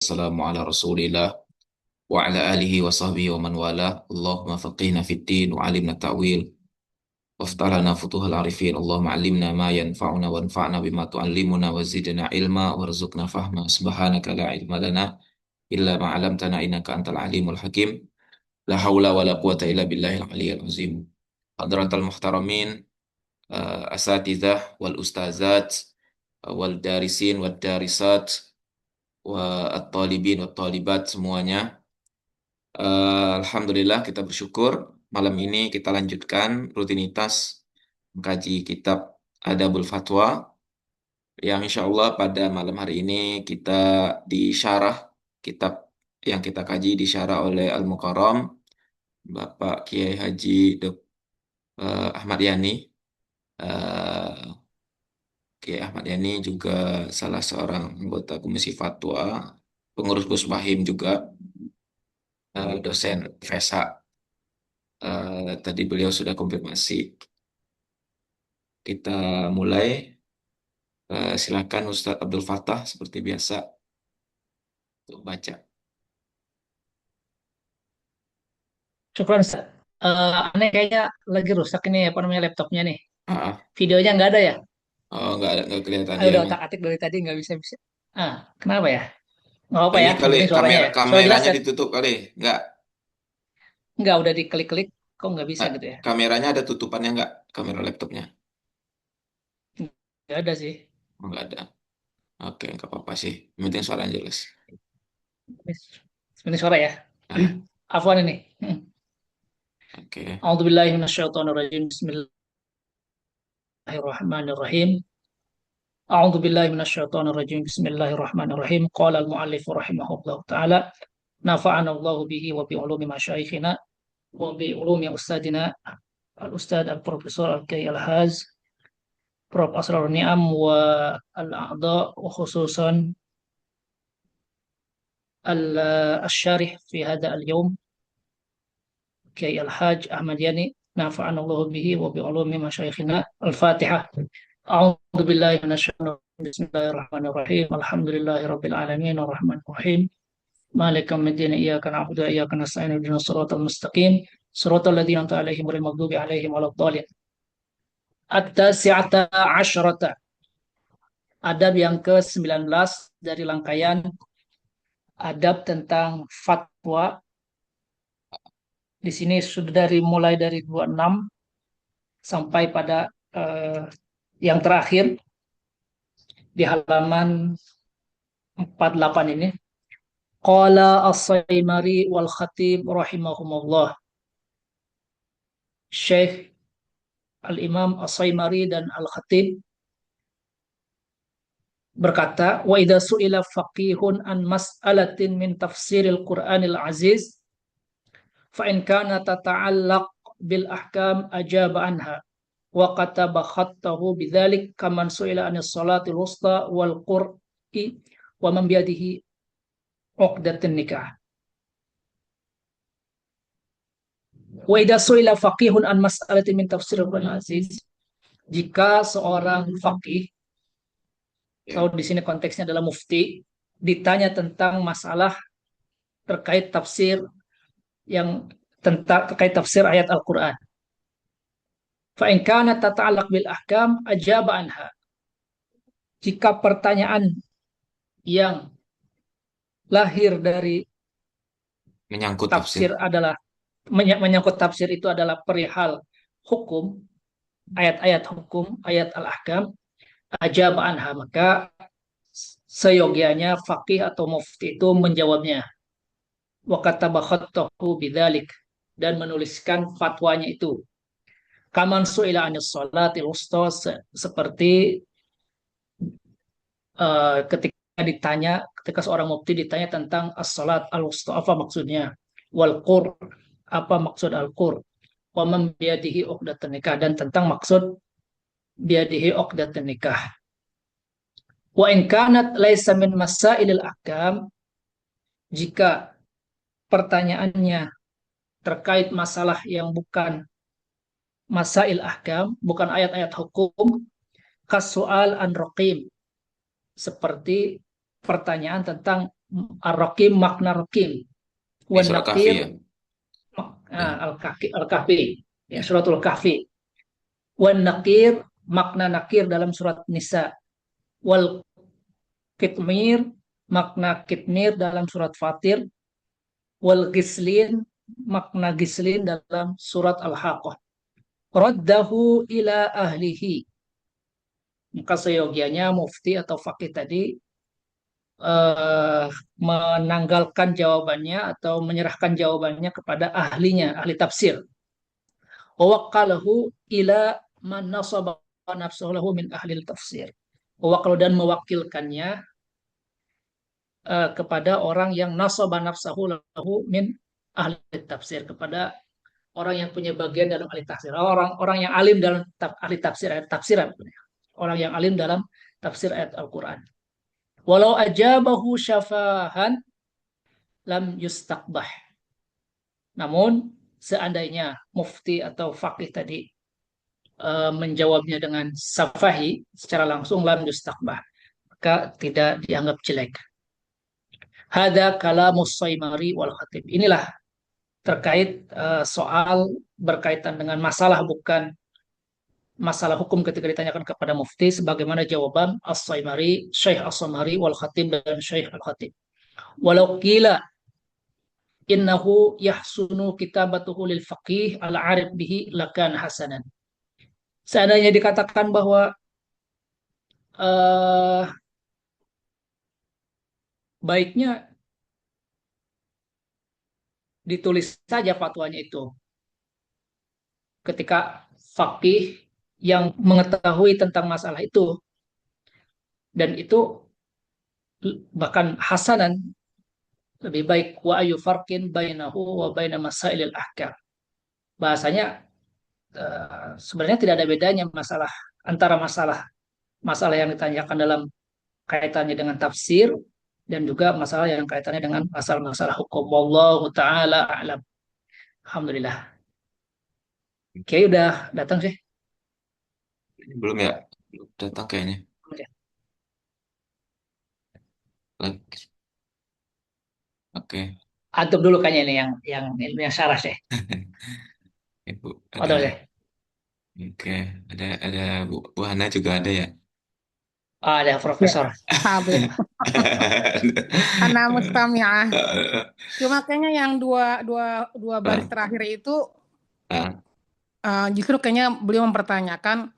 Assalamu ala rasulillah wa ala alihi wa sahbihi wa man wala. Allahumma faqihna fid din wa alimna ta'wil waftah lana futuhal arifin. Allahumma alimna ma yanfa'una wanfa'na bima tu'allimuna wa zidna ilma warzuqna fahma. Subhanaka la ilma lana illa ma 'allamtana innaka antal alimul hakim. La haula wa la quwata illa billahil aliyyil azim. Hadratal muhtaramin, asatidzah wal ustazat wal darisin wal darisat wa at-talibin wa talibat semuanya. Alhamdulillah kita bersyukur malam ini kita lanjutkan rutinitas mengkaji kitab Adabul Fatwa yang insya Allah pada malam hari ini kita disyarah kitab yang kita kaji disyarah oleh Al-Mukarram Bapak Kiai Haji Ahmad Yani. Eh, Kiai Ahmad Yani juga salah seorang anggota Komisi Fatwa, pengurus Gus Fahim juga, dosen FESA. Tadi beliau sudah konfirmasi. Kita mulai. Silakan Ustadz Abdul Fattah seperti biasa untuk baca. Syukran, Ustaz. Aneh kayaknya lagi rusak ini apa namanya laptopnya nih. Ah, Videonya nggak ada ya? oh, nggak kelihatan Ah, ya udah emang. otak-atik dari tadi nggak bisa-bisa. Kenapa ya? Nggak Oh, apa ini ya, yang kali penting suaranya kamera ya. Suara jelas kameranya kan? ditutup kali, nggak? Nggak, udah diklik-klik, kok nggak bisa Nggak, gitu ya? kameranya ada tutupannya nggak? Kamera laptopnya? Nggak ada sih. Oh, nggak ada. Oke, nggak apa-apa sih. Yang penting suaranya jelas. Ini suara ya. Nah, Afwan ini. oke. A'udzubillahi minasyaitonirrajim. Bismillahirrahmanirrahim. A'udzubillahi minasyaitonirrajim. Bismillahirrahmanirrahim. Qala al-mu'allif rahimahullahu taala, nafa'ana Allahu bihi wa bi ulumi masyaikhina wa bi ulumi ustadina al-Ustadz Al-Profesor Al-Kiai Al-Haz Prof. Asrarun Ni'am wa al-A'da wa khususan al-Syarih fi hadha al-yawm Kiai Al-Haj Ahmad Yani nafa'ana Allah bihi wa bi ulumi masyayikhina Al-Fatihah. A'udzu billahi minasyaitonir rajim. Bismillahirrahmanirrahim. Alhamdulillahi rabbil alamin arrahmanir rahim. Maliki yaumiddin. Iyyaka na'budu wa iyyaka nasta'in. Ihdinas siratal mustaqim. Siratal ladzina an'amta 'alaihim ghairil maghdubi 'alaihim waladdallin. At-tasi'ata 'asyrata. Adab yang ke-19 dari rangkaian adab tentang fatwa. Di sini sudah mulai dari 26 sampai pada eh, yang terakhir di halaman 48 ini. Qala As-Saimari wal Khatib rahimahumullah. Syekh Al-Imam As-Saimari dan Al-Khatib berkata, wa idza su'ila faqihun an mas'alatin min tafsiril Qur'anil Aziz fa in kana tata'allaq bil ahkam ajaba anha wa kataba khattahu bidzalik kaman su'ila anis salatil wusta wal qur'i wa man biyadihi uqdatun nikah. Wa idza su'ila faqihun an mas'alatin min tafsir Al-Qur'an Aziz, jika seorang faqih, Ya. kalau di sini konteksnya adalah mufti, ditanya tentang masalah terkait tafsir yang terkait tafsir ayat Al-Qur'an. Fa in kana tata'allaq bil ahkam ajaba anha. Jika pertanyaan yang lahir dari Menyangkut tafsir. tafsir adalah menyangkut tafsir itu adalah perihal hukum, ayat-ayat hukum, ayat al-ahkam, ajab anha, maka seyogianya faqih atau mufti itu menjawabnya. Wa kataba khattahu bidzalik, dan menuliskan fatwanya itu. Kaman su'ila anis sholatil wusta, seperti ketika seorang mufti ditanya tentang as-salat al-wusta, apa maksudnya? Wal qur, apa maksud al-qur? Wa man biyadihi uqdatun nikah, dan tentang maksud biyadihi uqdatun nikah. Wa in kanat laisa min masailil ahkam, jika pertanyaannya terkait masalah yang bukan masail ahkam, bukan ayat-ayat hukum, kasual an raqim, seperti pertanyaan tentang Ar-Rakim makna Rakim. Ini Wan surat Kahfi Nakir ya. Ya. Al-Kahfi. Ya, suratul Kahfi. Wan Nakir makna Nakir dalam surat Nisa. Wal Kitmir makna Kitmir dalam surat Fatir. Wal Gislin makna Gislin dalam surat Al-Haqqah. Raddahu ila ahlihi. Maka seyogianya mufti atau fakih tadi menanggalkan jawabannya atau menyerahkan jawabannya kepada ahlinya, ahli tafsir. Wawakkalahu ila man nasaba nafsahu lahu min ahli tafsir. Wawakkalahu dan mewakilkannya kepada orang yang nasaba nafsahu lahu min ahli tafsir, kepada orang yang punya bagian dalam ahli tafsir, orang yang alim dalam ahli tafsir ayat tafsiran, orang yang alim dalam tafsir ayat Al-Quran. Walau ajabahu syafahan lam yustaqbah. Namun seandainya mufti atau fakih tadi menjawabnya dengan safahi secara langsung, lam yustaqbah, maka tidak dianggap jelek. Hada kalamus Saimari wal Khatib. Inilah terkait soal berkaitan dengan masalah, bukan masalah hukum ketika ditanyakan kepada mufti, sebagaimana jawaban As-Saimari, Syekh As-Saimari wal Khatib dan Syekh Al-Khatib. Walau kila innahu yahsunu kitabatuhu lil faqih al-arif bihi lakan hasanan. Seandainya dikatakan bahwa uh, baiknya ditulis saja fatwanya itu ketika faqih yang mengetahui tentang masalah itu, dan itu bahkan hasanan, lebih baik, wa ayu farqin bainahu wa baina masailil ahkam. Bahasanya sebenarnya tidak ada bedanya masalah antara masalah yang ditanyakan dalam kaitannya dengan tafsir dan juga masalah yang kaitannya dengan masalah-masalah hukum. Wallahu taala a'lam. Alhamdulillah. Oke, udah datang sih. Belum ya? Belum datang kayaknya. Lagi. Oke. Antum dulu kayaknya ini yang syarah sih. Ibu ada. Ada sih. Oke. Ada Bu Hana juga ada ya. Ada Ya, profesor. Habib. Ana mustami'ah. Cuma kayaknya yang dua dua dua baris terakhir itu justru kayaknya beliau mempertanyakan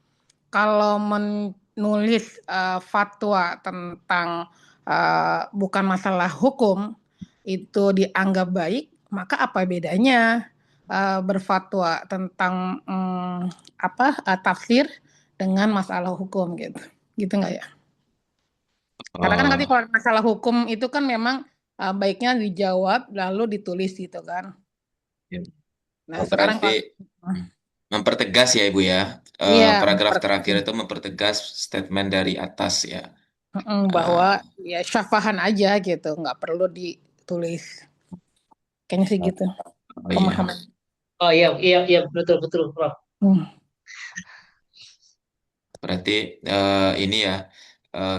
kalau menulis fatwa tentang bukan masalah hukum itu dianggap baik, maka apa bedanya berfatwa tentang tafsir dengan masalah hukum gitu, gitu nggak ya? Karena kan nanti kalau masalah hukum itu kan memang baiknya dijawab lalu ditulis gitu kan. Nah sekarang berarti mempertegas ya Ibu ya. iya, Paragraf terakhir itu mempertegas statement dari atas ya. bahwa ya syafahan aja gitu, nggak perlu ditulis. Kayaknya sih gitu Oh iya. pemahaman. Oh iya, iya, iya, betul, betul, Prof. Berarti ini ya,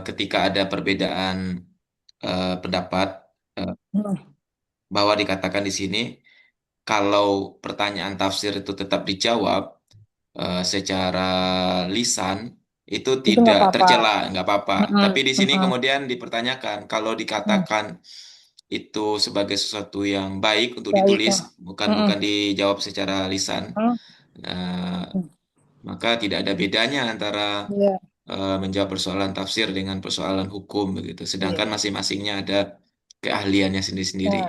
ketika ada perbedaan pendapat, bahwa dikatakan di sini kalau pertanyaan tafsir itu tetap dijawab secara lisan itu Itu nggak tidak apa-apa. tercela, nggak apa-apa. Tapi di sini kemudian dipertanyakan kalau dikatakan itu sebagai sesuatu yang baik untuk Baik. ditulis, bukan dijawab secara lisan, maka tidak ada bedanya antara Iya. menjawab persoalan tafsir dengan persoalan hukum begitu. Sedangkan masing-masingnya ada keahliannya sendiri-sendiri.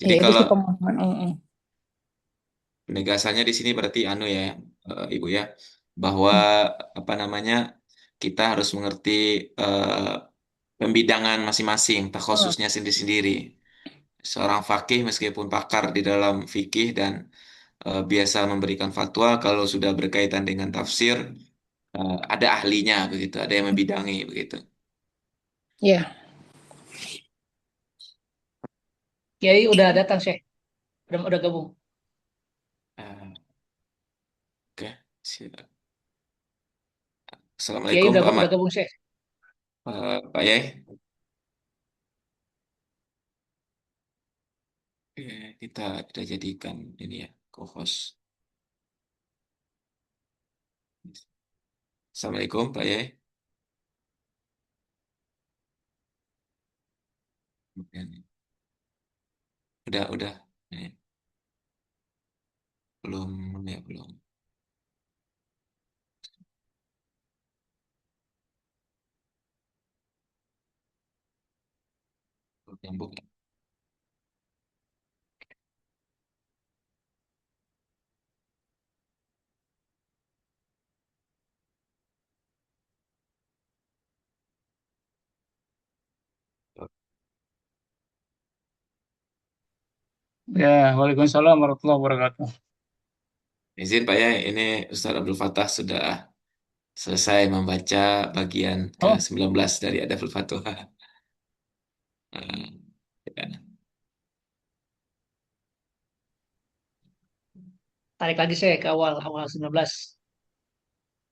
Jadi Ya, itu kalau sih pemahaman. penegasannya di sini berarti anu ya, Ibu ya, bahwa apa namanya, kita harus mengerti pembidangan masing-masing, takhususnya sendiri-sendiri. Seorang fakih meskipun pakar di dalam fikih dan biasa memberikan fatwa, kalau sudah berkaitan dengan tafsir, ada ahlinya begitu, ada yang membidangi begitu. Iya. Kiai udah datang, Syekh. Udah gabung. Oke, siap. Kiai Assalamualaikum Pak udah gabung, Syekh. Pak Yai. kita jadikan ini ya, co-host. Assalamualaikum Pak Yai. Udah. Ini, belum ya belum. Belum nyambung ya. Ya, Waalaikumsalam warahmatullahi wabarakatuh. Izin Pak Yai, ini Ustaz Abdul Fattah sudah selesai membaca bagian Oh, ke-19 dari Adabul Fatihah. Ya. Tarik lagi saya ke awal awal 19.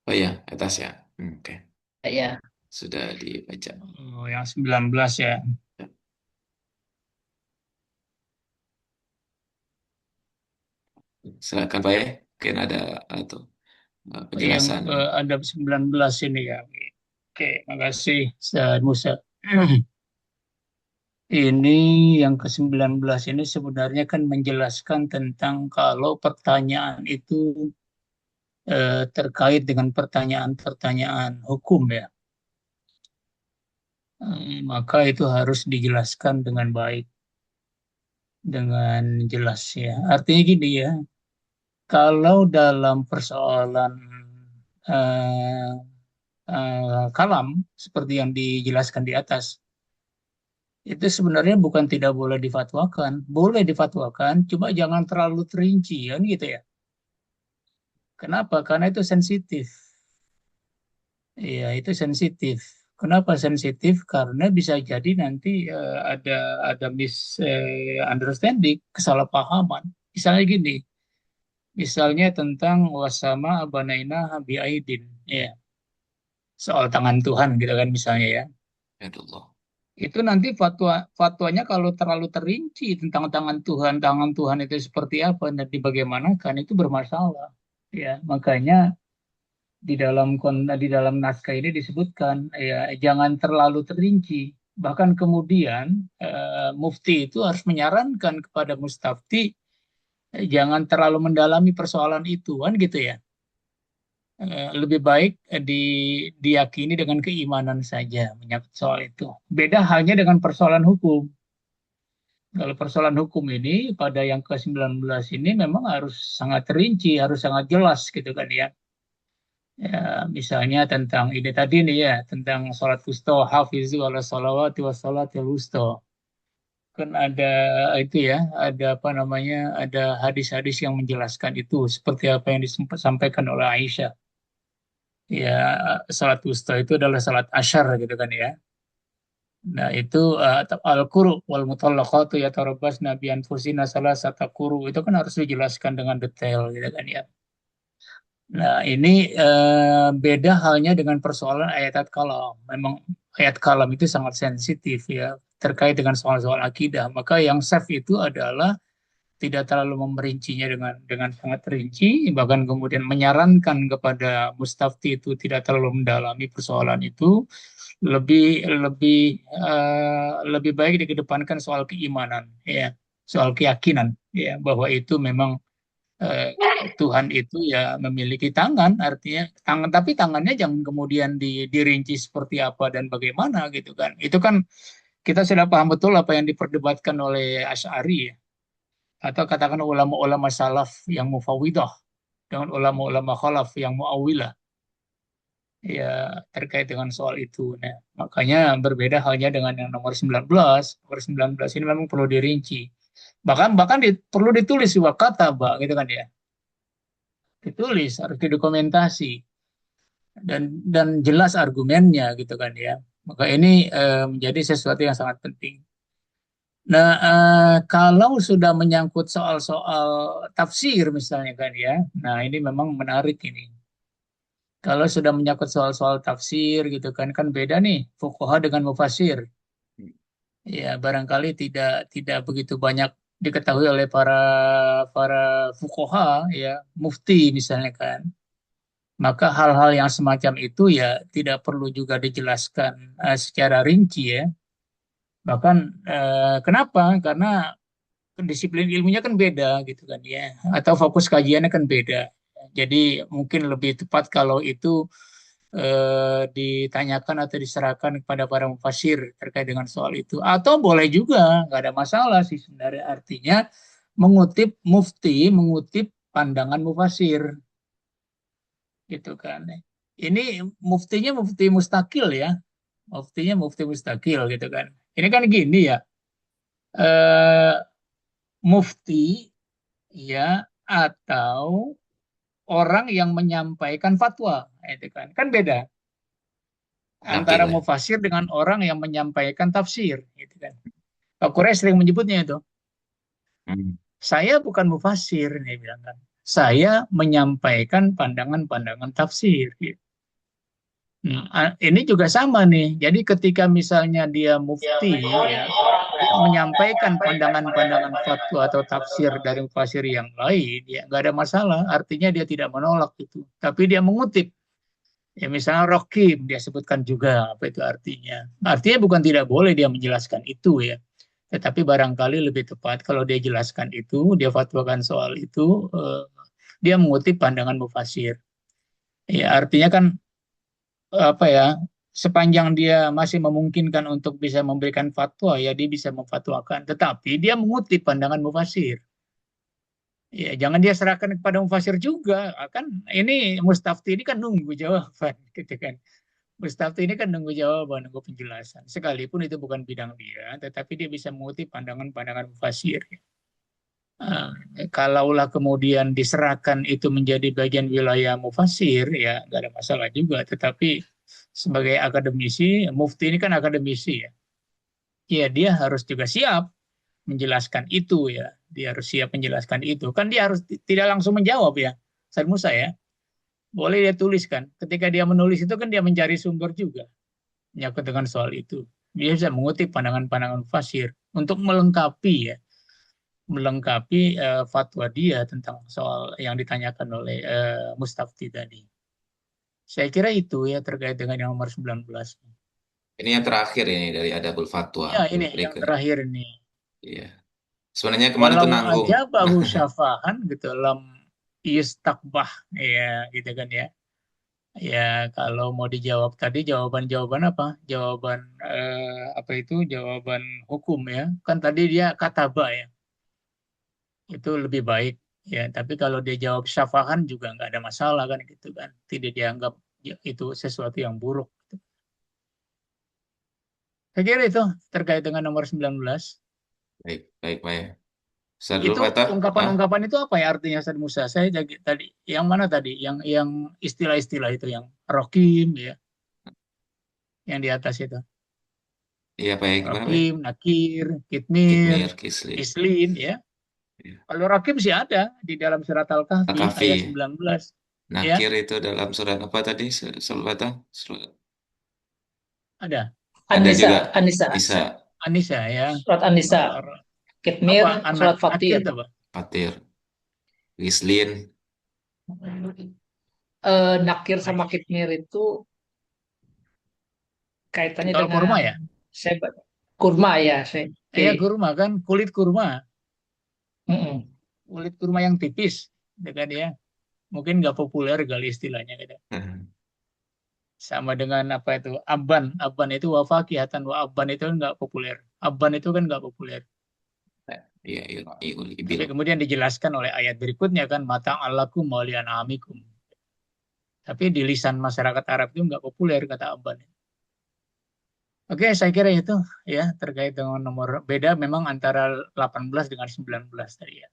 Oh ya, atas ya. Oke, Ya. sudah dibaca. yang 19 ya. Silakan Pak Yai, mungkin ada atau Yang penjelasan. ada 19 ini ya. Oke, makasih Ustaz Musa. Ini yang ke-19 ini sebenarnya kan menjelaskan tentang kalau pertanyaan itu terkait dengan pertanyaan-pertanyaan hukum ya. Maka itu harus dijelaskan dengan baik, dengan jelas ya. Artinya gini ya, kalau dalam persoalan eh, kalam seperti yang dijelaskan di atas, itu sebenarnya bukan tidak boleh difatwakan, cuma jangan terlalu terinci kan gitu ya. Kenapa? Karena itu sensitif. Iya, itu sensitif. Kenapa sensitif? Karena bisa jadi nanti ada misunderstanding, kesalahpahaman. Misalnya gini, misalnya tentang wasama abanaina biaidin, ya, soal tangan Tuhan gitu kan misalnya ya. Ya Allah. Itu nanti fatwanya kalau terlalu terinci tentang tangan Tuhan itu seperti apa dan dibagaimanakan itu bermasalah. Ya, makanya di dalam naskah ini disebutkan ya jangan terlalu terinci. Bahkan kemudian mufti itu harus menyarankan kepada mustafti jangan terlalu mendalami persoalan itu kan gitu ya. Lebih baik diyakini dengan keimanan saja menyangkut soal itu. Beda halnya dengan persoalan hukum. Kalau persoalan hukum ini pada yang ke-19 ini memang harus sangat rinci, harus sangat jelas gitu kan ya. Ya, misalnya tentang ini tadi nih ya, tentang sholat wusta, hafizu ala sholawati wa sholatil wusta. Kan ada itu ya, ada apa namanya, ada hadis-hadis yang menjelaskan itu seperti apa yang disampaikan oleh Aisyah. Ya, salat wusta itu adalah salat asyar gitu kan ya. Nah, itu al-quru wal mutallaqatu yatarabbasna bi anfusina salasata quru itu kan harus dijelaskan dengan detail gitu kan ya. Nah, ini beda halnya dengan persoalan ayat kalam. Memang ayat kalam itu sangat sensitif ya terkait dengan soal-soal akidah. Maka yang safe itu adalah tidak terlalu memerincinya dengan sangat rinci, bahkan kemudian menyarankan kepada mustafti itu tidak terlalu mendalami persoalan itu, lebih lebih lebih baik dikedepankan soal keimanan, ya, soal keyakinan, ya, bahwa itu memang eh, Tuhan itu ya memiliki tangan, artinya tangan, tapi tangannya jangan kemudian dirinci seperti apa dan bagaimana gitu kan. Itu kan kita sudah paham betul apa yang diperdebatkan oleh Asy'ari ya atau katakan ulama-ulama salaf yang mufawidah dengan ulama-ulama khalaf yang muawilah ya terkait dengan soal itu. Nah, makanya berbeda halnya dengan yang nomor 19. Nomor 19 ini memang perlu dirinci. Bahkan bahkan perlu ditulis juga kata, Pak, gitu kan ya. Ditulis, harus didokumentasi dan jelas argumennya gitu kan ya. Maka ini menjadi sesuatu yang sangat penting. Nah, kalau sudah menyangkut soal-soal tafsir misalnya kan ya, nah ini memang menarik ini. Kalau sudah menyangkut soal-soal tafsir gitu kan, kan beda nih fuqaha dengan mufasir. Ya, barangkali tidak tidak begitu banyak diketahui oleh para fuqaha ya, mufti misalnya kan. Maka hal-hal yang semacam itu ya tidak perlu juga dijelaskan secara rinci ya. Bahkan kenapa? Karena disiplin ilmunya kan beda gitu kan ya, atau fokus kajiannya kan beda. Jadi mungkin lebih tepat kalau itu ditanyakan atau diserahkan kepada para mufasir terkait dengan soal itu. Atau boleh juga, nggak ada masalah sih sebenarnya. Artinya mengutip mufti, mengutip pandangan mufasir, gitu kan. Ini muftinya mufti mustakil ya, muftinya mufti mustakil gitu kan. Ini kan gini ya, eh, mufti ya atau orang yang menyampaikan fatwa, itu kan beda Nakil antara ya. mufasir dengan orang yang menyampaikan tafsir, gitu kan. Pak Quraisy sering menyebutnya itu. Hmm. Saya bukan mufasir, dia bilang kan. Saya menyampaikan pandangan-pandangan tafsir. Gitu. Ini juga sama nih. Jadi ketika misalnya dia mufti ya menyampaikan pandangan-pandangan fatwa atau tafsir dari mufasir yang lain, ya nggak ada masalah. Artinya dia tidak menolak itu, tapi dia mengutip. Ya misalnya Rokim dia sebutkan juga apa itu artinya. Artinya bukan tidak boleh dia menjelaskan itu ya. Tetapi barangkali lebih tepat kalau dia jelaskan itu, dia fatwakan soal itu, dia mengutip pandangan mufasir. Ya artinya kan apa ya, sepanjang dia masih memungkinkan untuk bisa memberikan fatwa, ya dia bisa memfatwakan. Tetapi dia mengutip pandangan mufasir. Ya, jangan dia serahkan kepada mufasir juga. Kan ini Mustafti ini kan nunggu jawaban, gitu kan. Mustafti ini kan nunggu jawaban, nunggu penjelasan. Sekalipun itu bukan bidang dia, tetapi dia bisa mengutip pandangan-pandangan mufasir. Kalaulah kemudian diserahkan itu menjadi bagian wilayah mufasir, ya nggak ada masalah juga. Tetapi sebagai akademisi, mufti ini kan akademisi ya. Ya dia harus juga siap menjelaskan itu ya. Dia harus siap menjelaskan itu. Kan dia harus tidak langsung menjawab ya. Ustaz Musa ya. Boleh dia tuliskan. Ketika dia menulis itu kan dia mencari sumber juga. Menyangkut dengan soal itu. Dia bisa mengutip pandangan-pandangan mufasir untuk melengkapi ya, melengkapi fatwa dia tentang soal yang ditanyakan oleh Mustafti tadi. Saya kira itu ya terkait dengan yang nomor 19. Ini yang terakhir ini dari Adabul Fatwa. Ya ini yang Berikut. terakhir ini. Iya. Sebenarnya kemarin tuh Walau nanggung. aja bahu syafahan gitu lam istakbah ya gitu kan ya. Ya kalau mau dijawab tadi jawaban-jawaban apa? Jawaban apa itu? Jawaban hukum ya. Kan tadi dia kataba ya. Itu lebih baik ya. Tapi kalau dia jawab syafahan juga nggak ada masalah kan gitu kan. Tidak dianggap ya, itu sesuatu yang buruk. Saya kira itu terkait dengan nomor 19. Baik, baik, baik. Sadul Itu Fatah, ungkapan-ungkapan itu apa ya artinya Ustaz Musa? Saya tadi yang mana tadi? Yang istilah-istilah itu yang rokim ya, yang di atas itu. iya baik, gimana baik? Rokim, nakir, kitmir, Kitmir, Kisli. islin ya. Iya. Kalau rokim sih ada di dalam surat Al-Kahfi Al-Kahfi. ayat 19 ya. Nakir itu dalam surat apa tadi? Sadul Fatah? Ada. Ada An-Nisa, juga. An-Nisa, Bisa. Anisa ya. surat An-Nisa, Kitmir, Apa anak surat nakir Fatir. itu apa? Fatir. Gislin. Nakir sama Kitmir itu kaitannya Soal kurma dengan ya? kurma ya, saya. Iya kurma kan, kulit kurma. Mm-mm. Kulit kurma yang tipis. Dengan ya. Mungkin nggak populer kali istilahnya gitu. Sama dengan apa itu aban, aban itu wafakihatan wa aban itu kan nggak populer, aban itu kan nggak populer, Iya, ibil. tapi kemudian dijelaskan oleh ayat berikutnya kan mata alakum maulian amikum, tapi di lisan masyarakat Arab itu nggak populer kata aban. Oke, saya kira itu ya terkait dengan nomor beda memang antara 18 dengan 19 tadi ya.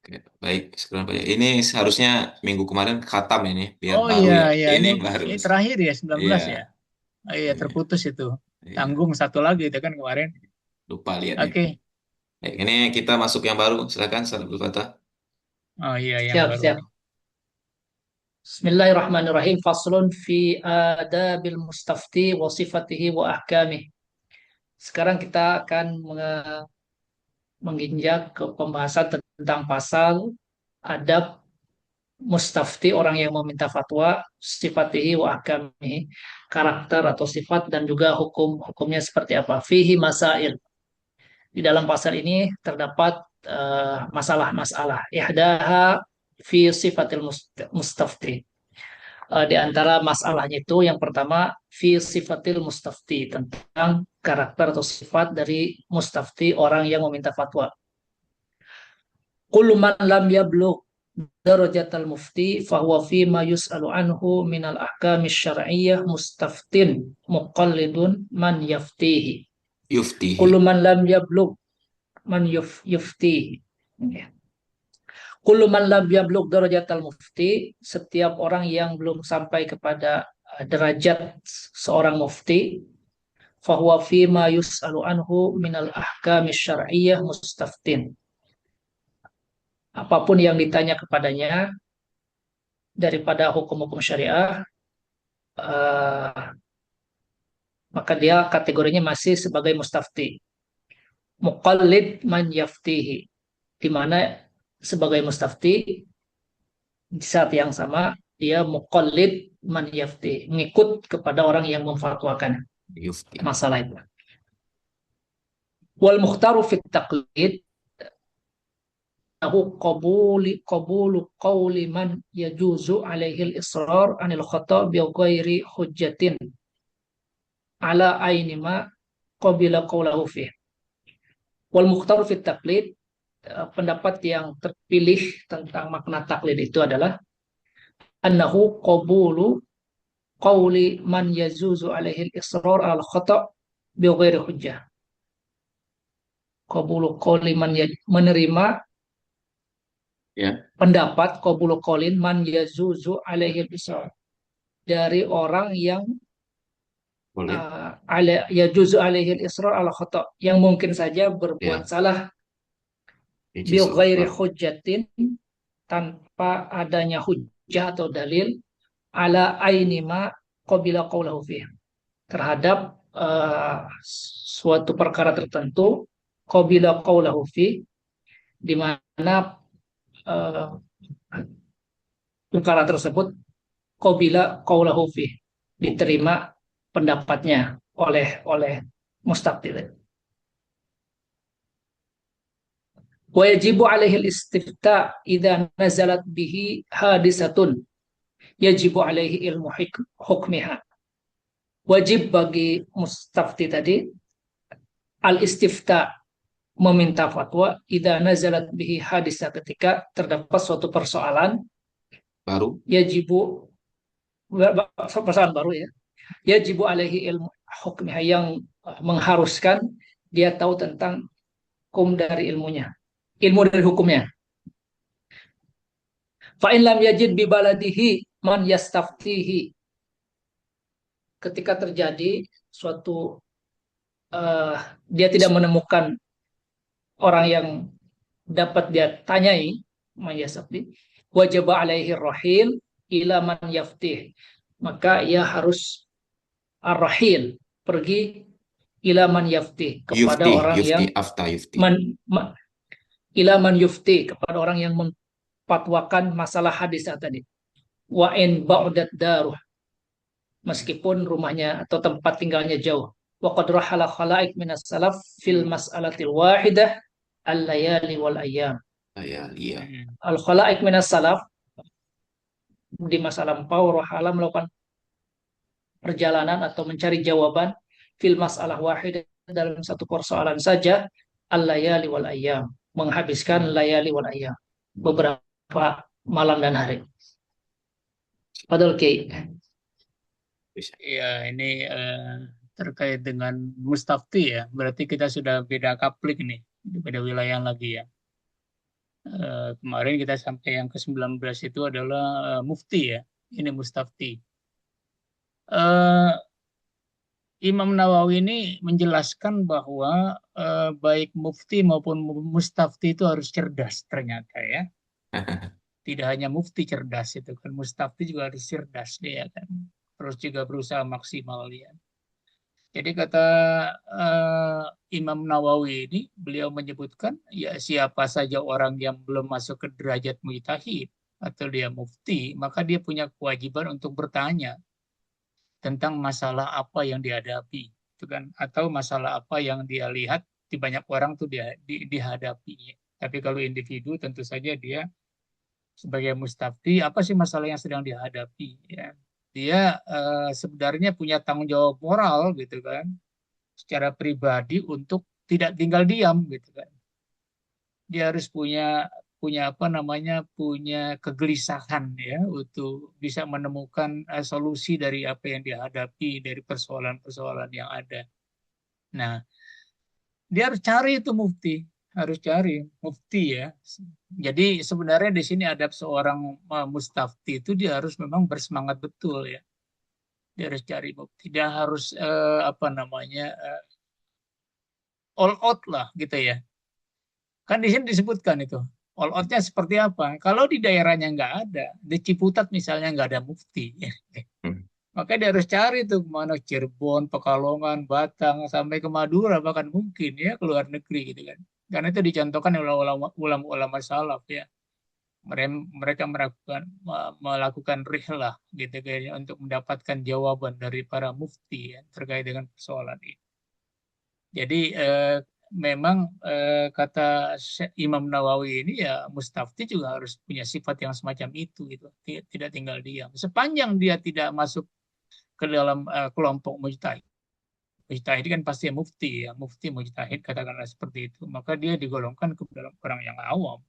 Oke, baik, sekarang Pak. Ini seharusnya minggu kemarin khatam ini, biar Oh baru iya ya. ya Ini ini, baru. ini terakhir ya 19 Iya, ya. Oh, iya iya, terputus itu, iya. tanggung satu lagi itu kan kemarin. Lupa lihatnya. Oke. Baik, ini kita masuk yang baru. Silakan, Sadul Fatah. Oh iya yang Siap, baru siap. ini. Bismillahirrahmanirrahim. Faslun fi adabil mustafti wa sifatihi wa ahkamih. Sekarang kita akan menginjak ke pembahasan tentang pasal adab mustafti, orang yang meminta fatwa, sifatihi wa ahkamihi, karakter atau sifat dan juga hukum-hukumnya seperti apa. Fihi masail. Di dalam pasal ini terdapat masalah-masalah. Ihdaha fi sifatil mustafti. Di antara masalahnya itu yang pertama fi sifatil mustafti, tentang karakter atau sifat dari mustafti, orang yang meminta fatwa. Kullu man lam yablugh darajatal mufti fahuwa fi ma yus'alu anhu minal ahkami syar'iyyah mustaftin muqallidun man yaftihi. Yuftihi. Kullu man lam yablugh man yuftihi. Kullu man lam yablugh darajatal mufti, setiap orang yang belum sampai kepada derajat seorang mufti, fahuwa fi ma yus'alu anhu minal ahkami syar'iyyah mustaftin. Apapun yang ditanya kepadanya daripada hukum-hukum syariah, maka dia kategorinya masih sebagai mustafti. Muqallid man yaftihi, di mana sebagai mustafti di saat yang sama dia muqallid man yafti, mengikut kepada orang yang memfatwakan Yufti. masalah itu. Wal mukhtaru fit taqlid qabulu qawli man yajuzu alaihi al-israr anil khata' bi ghairi hujjatin ala aini ma qabila qawlahu fih. Wal mukhtaru fit taqlid, pendapat yang terpilih tentang makna taklid itu adalah annahu qabulu qawli man yajuzu alaihi al-israr al khata' bi ghairi hujjah. Qabulu qawli man menerima Ya. pendapat qabulu qawlin man yajuzu alaihi al-israr, dari orang yang Boleh. yajuzu alaihi al-israr al khata', yang mungkin saja berbuat Ya. salah bi Ijazah. ghairi hujjatin, tanpa adanya hujjah atau dalil, ala aini ma qabila qawlahu fih, terhadap suatu perkara tertentu, qabila qawlahu fih, di mana perkara tersebut qabila qawlahu fih, diterima pendapatnya oleh mustafti. Wa yajibu alaihi al-istifta idza nazalat bihi hadisatun yajibu alaihi ilmu hukmiha. Wajib bagi mustafti tadi al-istifta, meminta fatwa, idza nazalat bihi hadisah, ketika terdapat suatu persoalan Baru. yajibu, persoalan baru ya, yajibu alaihi ilmu hukmiha, yang mengharuskan dia tahu tentang hukum dari ilmunya, ilmu dari hukumnya. Fa in lam yajid bi baladihi man yastaftihi, ketika terjadi suatu dia tidak menemukan orang yang dapat dia tanyai, man yastafti, wajib alaihi rahil ila man yaftih, maka ia harus ar-rahil, pergi ila man yaftih, kepada Yufti. orang Yufti. yang Afta yufti. ila man yufti, kepada orang yang memfatwakan masalah hadis tadi. Wa in ba'dat daruh, meskipun rumahnya atau tempat tinggalnya jauh. Wa qad rahala khalaik minas salaf fil mas'alatil wahidah al-layali wal ayyam. Ya. Iya. Al-khalaik minas salaf, di masa lampau, rahala melakukan perjalanan atau mencari jawaban fil mas'alah wahidah, dalam satu persoalan saja, al-layali wal ayyam, menghabiskan layali wal ayyam, beberapa malam dan hari. Padahal Ya, ini terkait dengan mustafti ya. Berarti kita sudah beda kaplik nih, beda wilayah lagi ya. Kemarin kita sampai yang ke-19 itu adalah mufti ya. Ini mustafti. Imam Nawawi ini menjelaskan bahwa baik mufti maupun mustafti itu harus cerdas ternyata ya. Tidak hanya mufti cerdas itu kan, mustafti juga harus cerdas dia kan. Terus juga berusaha maksimal dia. Jadi kata Imam Nawawi ini, beliau menyebutkan ya siapa saja orang yang belum masuk ke derajat mujtahid atau dia mufti, maka dia punya kewajiban untuk bertanya tentang masalah apa yang dihadapi, itu kan, atau masalah apa yang dia lihat di banyak orang tuh dihadapi. Tapi kalau individu tentu saja dia sebagai mustafti, apa sih masalah yang sedang dihadapi, ya. Dia sebenarnya punya tanggung jawab moral gitu kan, secara pribadi untuk tidak tinggal diam gitu kan. Dia harus punya punya apa namanya, punya kegelisahan ya untuk bisa menemukan solusi dari apa yang dihadapi, dari persoalan-persoalan yang ada. Nah, dia harus cari itu mufti, harus cari mufti ya. Jadi sebenarnya di sini ada seorang mustafti itu dia harus memang bersemangat betul ya. Dia harus cari mufti, dia harus apa namanya, all out lah gitu ya. Kan di sini disebutkan itu. All outnya seperti apa? Kalau di daerahnya nggak ada, di Ciputat misalnya nggak ada mufti, Hmm. maka dia harus cari tuh kemana, Cirebon, Pekalongan, Batang, sampai ke Madura bahkan mungkin ya, ke luar negeri gitu kan. Karena itu dicontohkan oleh ulama-ulama salaf ya. Mereka melakukan rihlah gitu kayaknya untuk mendapatkan jawaban dari para mufti ya, terkait dengan persoalan ini. Jadi memang kata Imam Nawawi ini ya, mustafti juga harus punya sifat yang semacam itu gitu. Tidak tinggal diam. Sepanjang dia tidak masuk ke dalam kelompok mujtahid. Mujtahid kan pasti mufti ya, mufti mujtahid katakanlah seperti itu. Maka dia digolongkan ke dalam orang yang awam.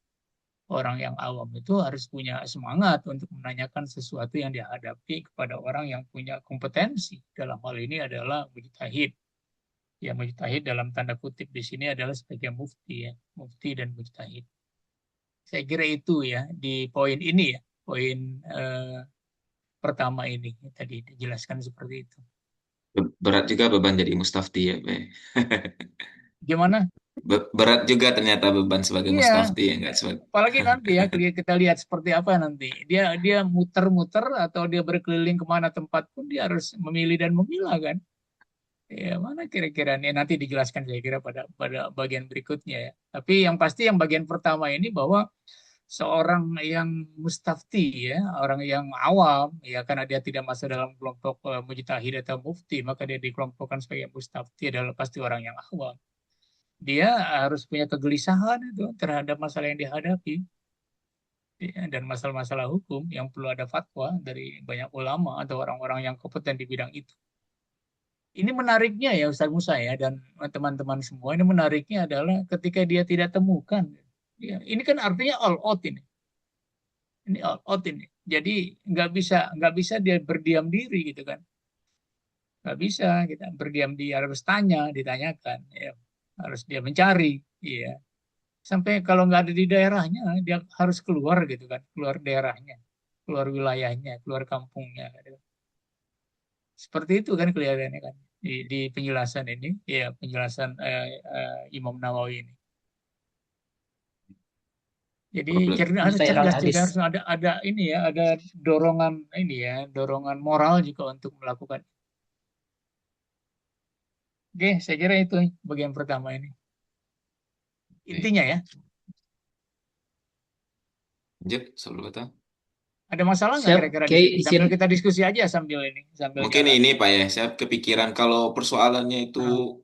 Orang yang awam itu harus punya semangat untuk menanyakan sesuatu yang dihadapi kepada orang yang punya kompetensi. Dalam hal ini adalah mujtahid. Ya, mujtahid dalam tanda kutip di sini adalah sebagai mufti ya, mufti dan mujtahid. Saya kira itu ya di poin ini ya, poin pertama ini tadi dijelaskan seperti itu. Berat juga beban jadi mustafti ya, Be. Gimana? Berat juga ternyata beban sebagai Iya, mustafti ya, nggak sebagai. apalagi nanti ya kita lihat seperti apa nanti. Dia dia muter-muter atau dia berkeliling kemana tempat pun dia harus memilih dan memilah kan. Ya, mana kira-kira nih nanti dijelaskan saya kira pada pada bagian berikutnya ya. Tapi yang pasti yang bagian pertama ini bahwa seorang yang mustafti ya, orang yang awam ya, karena dia tidak masuk dalam kelompok mujtahid atau mufti, maka dia dikelompokkan sebagai mustafti adalah pasti orang yang awam. Dia harus punya kegelisahan itu terhadap masalah yang dihadapi ya, dan masalah-masalah hukum yang perlu ada fatwa dari banyak ulama atau orang-orang yang kompeten di bidang itu. Ini menariknya ya Ustaz Musa ya dan teman-teman semua, ini menariknya adalah ketika dia tidak temukan. Ya, ini kan artinya all out ini. Ini all out ini. Jadi nggak bisa dia berdiam diri gitu kan. Nggak bisa kita berdiam diri, harus ditanyakan. Ya. Harus dia mencari. Iya. Sampai kalau nggak ada di daerahnya, dia harus keluar gitu kan. Keluar daerahnya, keluar wilayahnya, keluar kampungnya. Gitu. Seperti itu kan kelihatannya kan di penjelasan ini, ya penjelasan Imam Nawawi ini. Jadi Problem. harus Saya cerdas juga, hadis. harus ada ini ya, ada dorongan ini ya, dorongan moral juga untuk melakukan. Oke, saya kira itu bagian pertama ini. Intinya ya, Lanjut, sebelum itu. ada masalah nggak Siap, kira-kira di Kiai sini? izin. Sambil kita diskusi aja sambil ini, sambil Mungkin jalan. ini Pak ya, saya kepikiran kalau persoalannya itu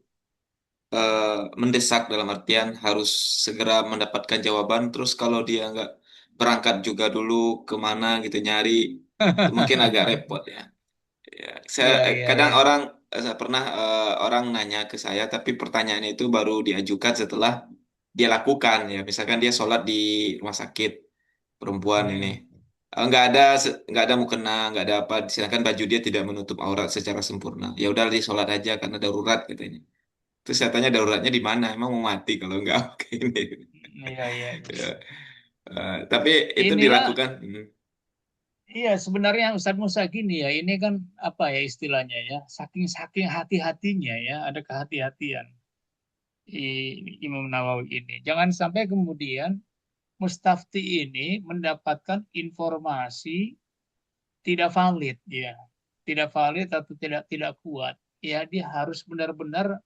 Ah. eh, mendesak dalam artian harus segera mendapatkan jawaban, terus kalau dia nggak berangkat juga dulu kemana gitu nyari, itu mungkin agak repot ya. Ya, saya Iya, iya, kadang iya. saya pernah orang nanya ke saya, tapi pertanyaannya itu baru diajukan setelah dia lakukan ya. Misalkan dia sholat di rumah sakit perempuan ini, Hmm. nggak ada mukena, nggak ada apa, sedangkan baju dia tidak menutup aurat secara sempurna. Ya udah di sholat aja karena darurat katanya. Terus saya tanya daruratnya di mana? Emang mau mati kalau nggak oke ini. Iya, iya, iya. Ya, tapi itu Inilah, dilakukan. iya sebenarnya Ustaz Musa gini ya, ini kan apa ya istilahnya ya, saking-saking hati-hatinya ya, ada kehati-hatian Imam Nawawi ini. Jangan sampai kemudian mustafti ini mendapatkan informasi tidak valid ya, tidak valid atau tidak tidak kuat. ya dia harus benar-benar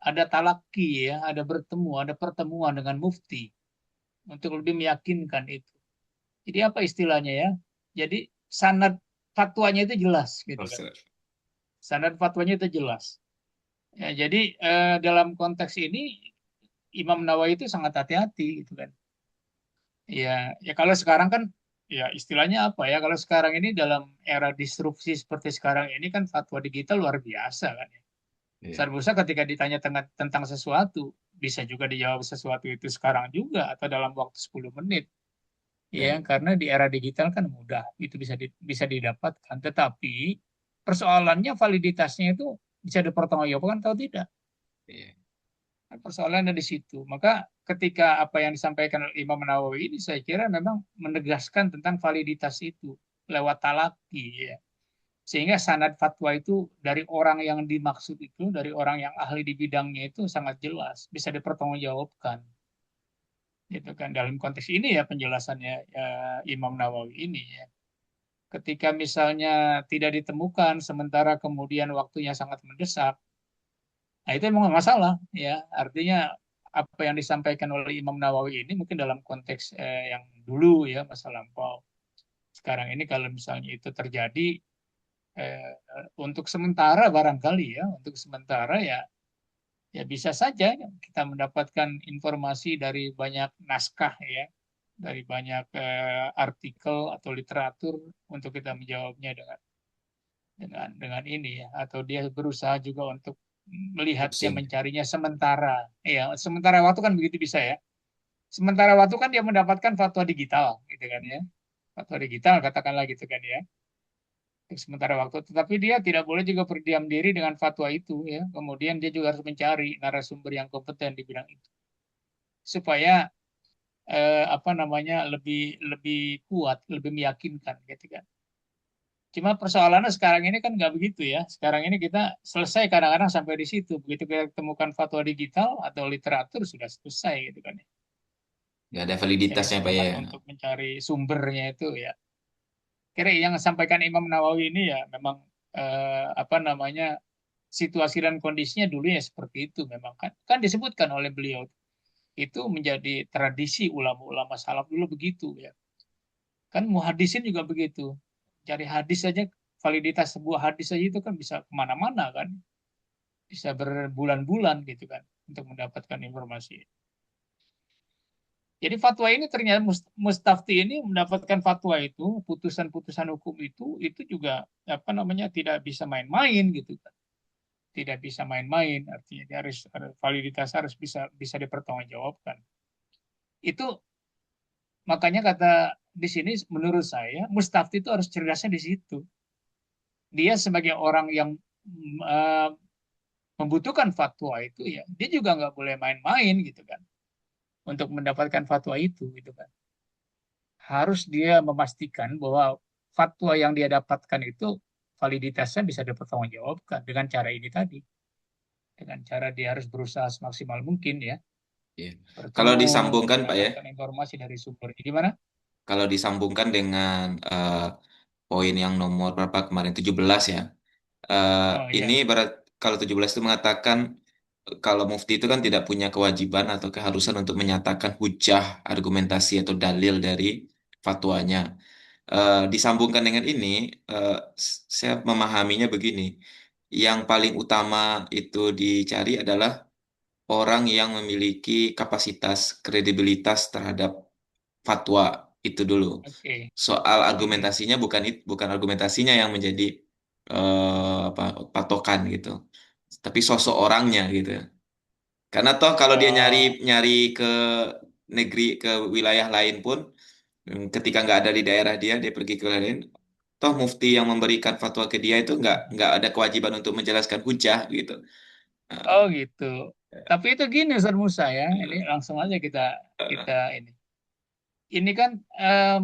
ada talaki ya, ada bertemu, ada pertemuan dengan mufti untuk lebih meyakinkan itu. Jadi apa istilahnya ya? Jadi sanad fatwanya itu jelas gitu kan. Sanad fatwanya itu jelas. Ya, jadi dalam konteks ini Imam Nawawi itu sangat hati-hati gitu kan. Ya, ya kalau sekarang kan ya istilahnya apa ya? Kalau sekarang ini dalam era disrupsi seperti sekarang ini kan fatwa digital luar biasa kan ya. Iya. Ustaz Musa ketika ditanya tentang sesuatu bisa juga dijawab sesuatu itu sekarang juga atau dalam waktu 10 menit. Ya, Dan karena di era digital kan mudah itu bisa didapatkan. Tetapi persoalannya validitasnya itu bisa dipertanggungjawabkan atau tidak. iya. Persoalannya di situ. Maka ketika apa yang disampaikan oleh Imam Nawawi ini saya kira memang menegaskan tentang validitas itu lewat talaki ya. Sehingga sanad fatwa itu dari orang yang dimaksud itu, dari orang yang ahli di bidangnya itu sangat jelas, bisa dipertanggungjawabkan. Gitu kan dalam konteks ini ya penjelasannya ya, Imam Nawawi ini ya. Ketika misalnya tidak ditemukan sementara kemudian waktunya sangat mendesak, nah itu memang masalah ya. Artinya apa yang disampaikan oleh Imam Nawawi ini mungkin dalam konteks yang dulu ya masa lampau. Sekarang ini kalau misalnya itu terjadi eh, untuk sementara barangkali ya, untuk sementara ya ya bisa saja kita mendapatkan informasi dari banyak naskah ya, dari banyak artikel atau literatur untuk kita menjawabnya dengan ini ya, atau dia berusaha juga untuk melihatnya, Pusing. mencarinya sementara. Ya, sementara waktu kan begitu bisa ya. Sementara waktu kan dia mendapatkan fatwa digital gitu kan ya. Fatwa digital katakanlah gitu kan ya. Untuk sementara waktu, tetapi dia tidak boleh juga berdiam diri dengan fatwa itu ya. Kemudian dia juga harus mencari narasumber yang kompeten di bidang itu supaya apa namanya lebih lebih kuat, lebih meyakinkan gitu kan. Cuma persoalannya sekarang ini kan nggak begitu ya. Sekarang ini kita selesai kadang-kadang sampai di situ. Begitu kita temukan fatwa digital atau literatur sudah selesai gitu kan ya. Nggak ada Sehingga validitasnya Pak ya. semangat untuk mencari sumbernya itu ya. Kira yang sampaikan Imam Nawawi ini ya memang apa namanya situasi dan kondisinya dulu ya seperti itu memang kan disebutkan oleh beliau itu menjadi tradisi ulama-ulama salaf dulu begitu ya. Kan muhadisin juga begitu. Cari hadis saja, validitas sebuah hadis saja itu kan bisa kemana-mana kan. Bisa berbulan-bulan gitu kan untuk mendapatkan informasi. Jadi fatwa ini ternyata Mustafti ini mendapatkan fatwa itu, putusan-putusan hukum itu juga apa namanya tidak bisa main-main gitu kan. Tidak bisa main-main, artinya dia harus validitas harus bisa dipertanggungjawabkan. Itu makanya kata di sini menurut saya Mustafti itu harus cerdasnya di situ. Dia sebagai orang yang uh, membutuhkan fatwa itu ya dia juga nggak boleh main-main gitu kan untuk mendapatkan fatwa itu gitu kan harus dia memastikan bahwa fatwa yang dia dapatkan itu validitasnya bisa dipertanggungjawabkan dengan cara ini tadi dengan cara dia harus berusaha semaksimal mungkin ya Iya. Kalau bertemu disambungkan Pak ya, mendapatkan informasi dari sumber gimana. kalau disambungkan dengan poin yang nomor berapa kemarin 17 ya. Oh Ini iya. berat kalau 17 itu mengatakan kalau mufti itu kan tidak punya kewajiban atau keharusan untuk menyatakan hujah, argumentasi atau dalil dari fatwanya. Disambungkan dengan ini, saya memahaminya begini. Yang paling utama itu dicari adalah orang yang memiliki kapasitas kredibilitas terhadap fatwa itu dulu. Oke. Soal Oke. argumentasinya bukan argumentasinya yang menjadi apa, patokan gitu, tapi sosok orangnya gitu. Karena toh kalau dia nyari Oh, nyari ke negeri ke wilayah lain pun, ketika nggak ada di daerah dia pergi ke wilayah lain, toh mufti yang memberikan fatwa ke dia itu nggak ada kewajiban untuk menjelaskan hujah gitu. Nah, oh gitu. Tapi itu gini Ustaz Musa ya, ini langsung aja kita kita ini. Ini kan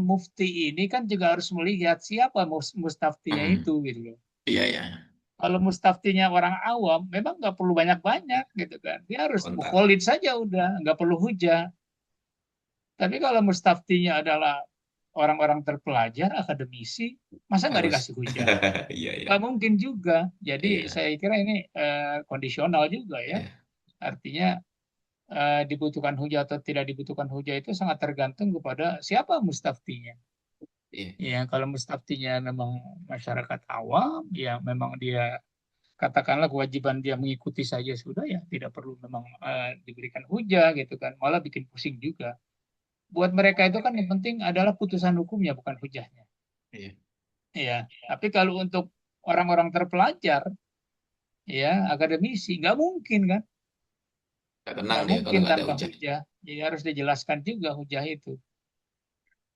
mufti ini kan juga harus melihat siapa mustaftinya itu gitu loh. iya ya, Kalau mustaftinya orang awam, memang nggak perlu banyak-banyak gitu kan. Dia harus kontak. mukholid saja udah, nggak perlu hujah. Tapi kalau mustaftinya adalah orang-orang terpelajar, akademisi, masa nggak Harus. dikasih hujah? Iya, iya. Nggak mungkin juga. Jadi Iya, saya kira ini kondisional juga ya. iya. Artinya dibutuhkan hujah atau tidak dibutuhkan hujah itu sangat tergantung kepada siapa mustaftinya. Iya. Ya, kalau mustaftinya memang masyarakat awam, ya memang dia katakanlah kewajiban dia mengikuti saja sudah, ya tidak perlu memang diberikan hujah gitu kan, malah bikin pusing juga. Buat mereka itu kan yang penting adalah putusan hukumnya, bukan hujahnya. Iya. Ya, tapi kalau untuk orang-orang terpelajar, ya akademisi, nggak mungkin kan, Nggak tenang nggak dia kalau mungkin nggak ada tanpa hujah. hujah. Jadi harus dijelaskan juga hujah itu.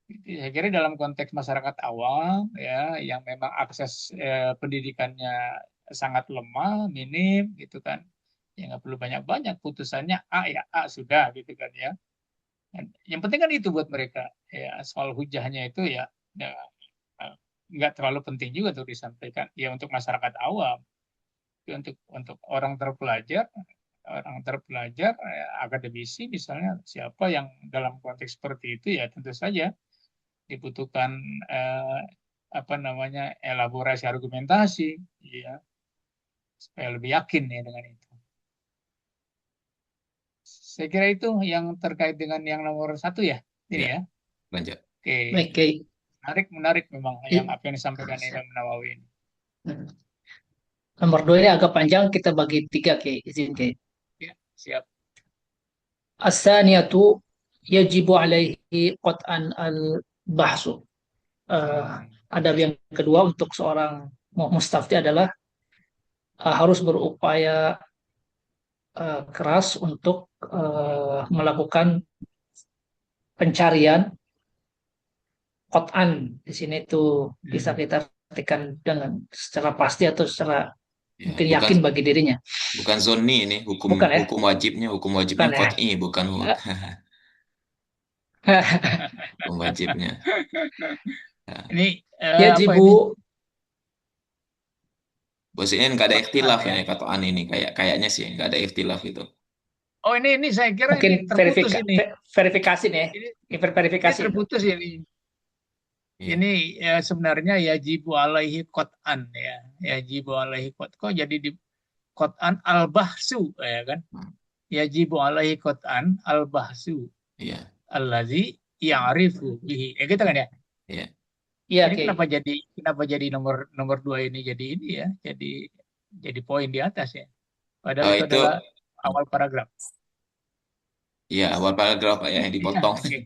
Saya kira dalam konteks masyarakat awam, ya yang memang akses pendidikannya sangat lemah, minim gitu kan, ya nggak perlu banyak-banyak, putusannya A ya A sudah gitu kan ya. Dan yang penting kan itu buat mereka, ya soal hujahnya itu ya, eh, nggak terlalu penting juga untuk disampaikan ya untuk masyarakat awam. Tapi untuk orang terpelajar, akademisi misalnya, siapa yang dalam konteks seperti itu, ya tentu saja dibutuhkan eh, apa namanya, elaborasi argumentasi, ya supaya lebih yakin ya dengan itu. Saya kira itu yang terkait dengan yang nomor 1 ya, ini Ya, ya. lanjut. Oke, Baik, Kiai. menarik memang yang I- apa yang disampaikan Imam Nawawi ini. Nomor 2 ini agak panjang, kita bagi 3, Kiai. Izin, Kiai. Ya, siap. As-saniyatu yajibu alaihi qat'an al-bahsu. Eh, adab yang kedua untuk seorang mustafti adalah harus berupaya keras untuk melakukan pencarian qat'an. Di sini itu bisa kita artikan dengan secara pasti atau secara Ya, mungkin bukan yakin bagi dirinya. bukan zonni ini hukum Bukan ya? hukum wajibnya Bukan ya? qat'i bukan hukum wajibnya. Ya. Ini apa Yajibu, ini? Bos ini nggak ada Qat'an ikhtilaf ya. ini kataan ini kayaknya sih nggak ada ikhtilaf itu. Oh, ini saya kira mungkin ini terputus ini. verifikasi nih, Ini verifikasi itu. terputus ini. Iya. Ini ya sebenarnya yajibu alaihi qat'an ya. Yajibu alaihi qat'an. Kok jadi di qat'an al-bahsu ya kan? Yajibu alaihi qat'an al-bahsu Iya. allazi ya'rifu bihi. Ya gitu kan ya? Iya. Iya, Ini Ki. kenapa jadi nomor nomor 2 ini jadi ini ya? Jadi poin di atas ya. Padahal Oh itu itu adalah awal paragraf. ya awal paragraf ya yang Iya, dipotong oke.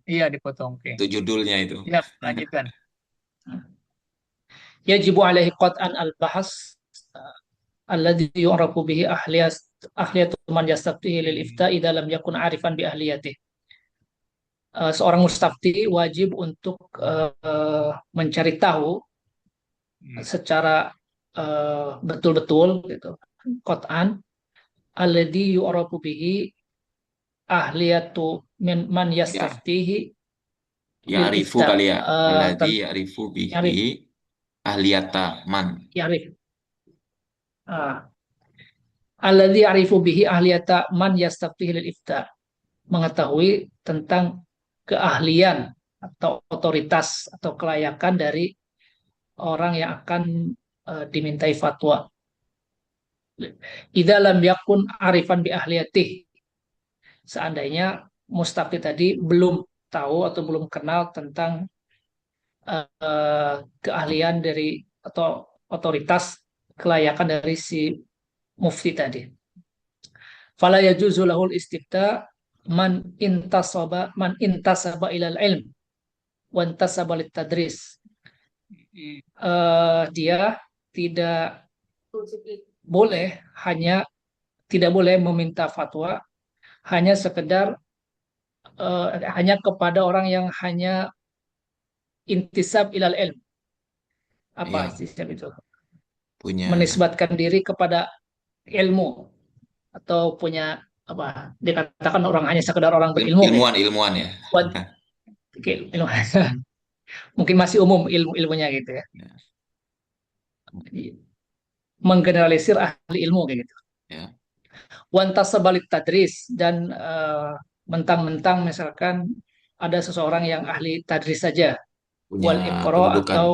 Iya, dipotong. Oke. itu judulnya itu. Siap, lanjutkan. Yajibu alaihi qat'an al-bahas alladhi yu'rafu bihi ahliyatu man yastaftihi lil ifta idza lam yakun arifan bi ahliyatih. Seorang mustafti wajib untuk mencari tahu secara betul-betul gitu. Qat'an alladhi yu'rafu bihi ahliyatu man Ya, yastaftihi ya lil arifu ifta. kali ya. Alladzi Ten- ya'rifu bihi yarif, ahliyata man. yarif. Alladzi ya'rifu bihi ahliyata man yastaftihi lil ifta. Mengetahui tentang keahlian atau otoritas atau kelayakan dari orang yang akan dimintai fatwa. Idza lam yakun arifan bi ahliyatih. Seandainya mustafti tadi belum tahu atau belum kenal tentang keahlian dari atau otoritas kelayakan dari si mufti tadi. Fala yajuzu lahul istifta man intasaba ilal ilm wa intasaba lit tadris. Dia tidak boleh tidak boleh meminta fatwa hanya sekedar hanya kepada orang yang hanya intisab ilal ilm. Apa Iya, sistem itu? punya Menisbatkan diri kepada ilmu atau punya apa? Dikatakan orang hanya sekedar orang berilmu gitu. ilmuwan ya. Ilmu. Mungkin masih umum ilmunya gitu ya. Ya. Menggeneralisir ahli ilmu kayak gitu. Ya. Wantas sebalik tadris dan mentang-mentang misalkan ada seseorang yang ahli tadris saja, wal punya iqra kedudukan. atau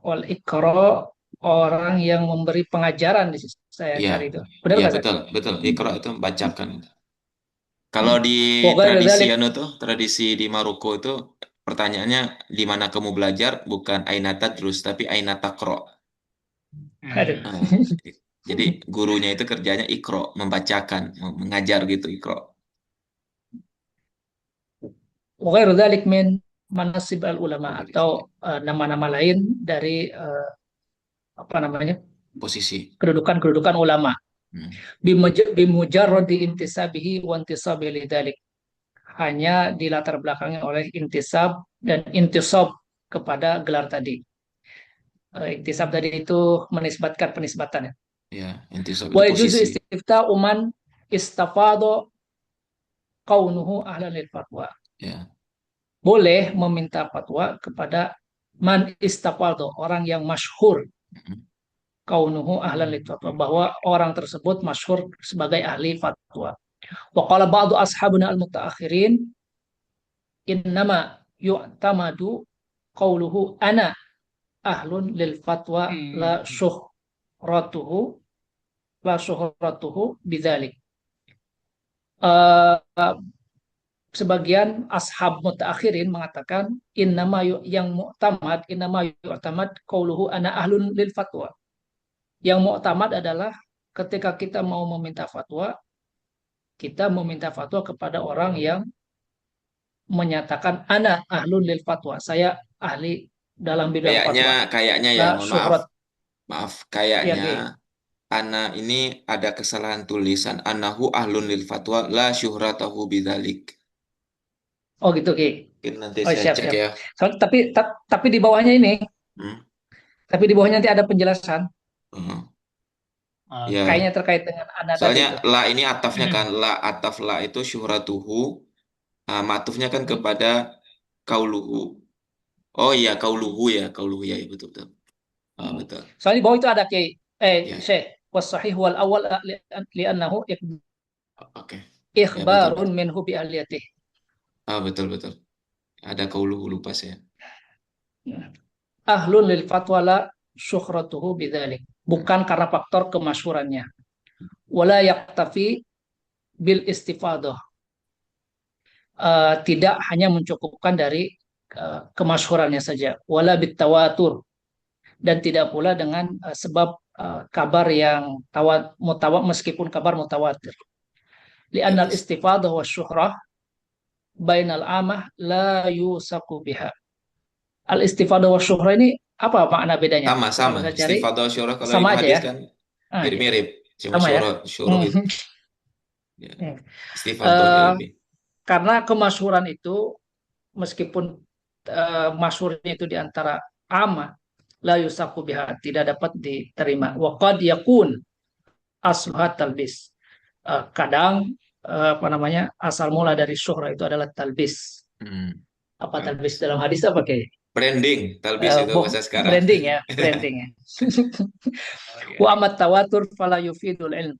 wal iqra orang yang memberi pengajaran di sini saya Iya, cari itu. Benar iya nggak, Ustaz? betul, betul. Iqra itu membacakan. Kalau di Wa ghairu tradisi dzalik. tradisi di Maroko itu pertanyaannya di mana kamu belajar, bukan aina tadrus, tapi aina taqra. Aduh. Nah, jadi gurunya itu kerjanya Iqra, membacakan, mengajar gitu Iqra. Wa ghairu dzalik min manasib al ulama atau nama-nama lain dari apa namanya? Posisi. Kedudukan-kedudukan ulama. Hmm. Bimujarradi intisabihi wa intisabi lidzalik. Hanya dilatar belakangi oleh intisab dan intisab kepada gelar tadi. Intisab tadi itu menisbatkan penisbatannya. Ya, intisab Wa itu yajuzu posisi. istifta'u man istafadha kaunuhu ahlan lil fatwa. Ya. Boleh meminta fatwa kepada man istafadha, orang yang masyhur Hmm. kaunuhu ahlan lil fatwa, bahwa orang tersebut masyhur sebagai ahli fatwa. Wa qala ba'du ashabuna al-mutaakhirin innama yu'tamadu qauluhu ana ahlun lil fatwa la syuhratuhu bidzalik. Sebagian ashab mutaakhirin mengatakan innama yu'tamad qauluhu ana ahlun lil fatwa. Yang mu'tamad adalah ketika kita mau meminta fatwa, kita meminta fatwa kepada orang yang menyatakan ana ahlun lil fatwa, saya ahli dalam bidang fatwa. Kayaknya ya, La mohon syuhrat. maaf, Ya, kayaknya okay. ana ini ada kesalahan tulisan. Anahu ahlun lil fatwa la syuhratahu bidzalik. Oh gitu, Ki. Mungkin nanti Oh, saya siap, cek siap. ya. Tapi di bawahnya ini, Hmm. tapi di bawahnya nanti ada penjelasan. Hmm. Kayaknya Ya, terkait dengan ana tadi soalnya itu. la ini atafnya kan, la ataf la itu syuhratuhu, matufnya kan kepada kauluhu. Oh iya, kauluhu ya, kauluhu ya, betul betul. Betul. Soalnya di bawah itu ada, Ki. Ya, Syekh, was-sahih wal awal li'annahu oke. Ya betul ikhbarun betul. minhu bi ahliyatih. Betul betul. Ada kauluhu, lupa saya. Ahlun lil fatwa la syuhratuhu bidzalik. Bukan karena faktor kemasyhurannya. Wala yaktafi bil istifadah. Tidak hanya mencukupkan dari kemasyhurannya saja. Wala bit tawatur, dan tidak pula dengan sebab kabar yang meskipun kabar mutawatir. Ya, Li'anna al-istifadah wa syuhrah bainal amah la yusaku biha. Al-istifadah wa syuhrah ini apa makna bedanya? sama. Kalau saya cari Istifadah syuruh kalau ilmu sama aja hadis ya. kan Iya, mirip-mirip. Cuma sama ya. syuruh itu ya. Hmm. Istifadah ilmi. Karena kemasyhuran itu meskipun masyhurnya itu di antara amah, la yusaku biha, tidak dapat diterima. Wa qad yakun asluha talbis. Kadang apa namanya, asal mula dari syuhrah itu adalah talbis. Hmm. Apa talbis dalam hadis apa kayak? Branding, talbis itu bahasa sekarang. Branding ya, branding ya. Wa amat tawatur fala yufidul ilm.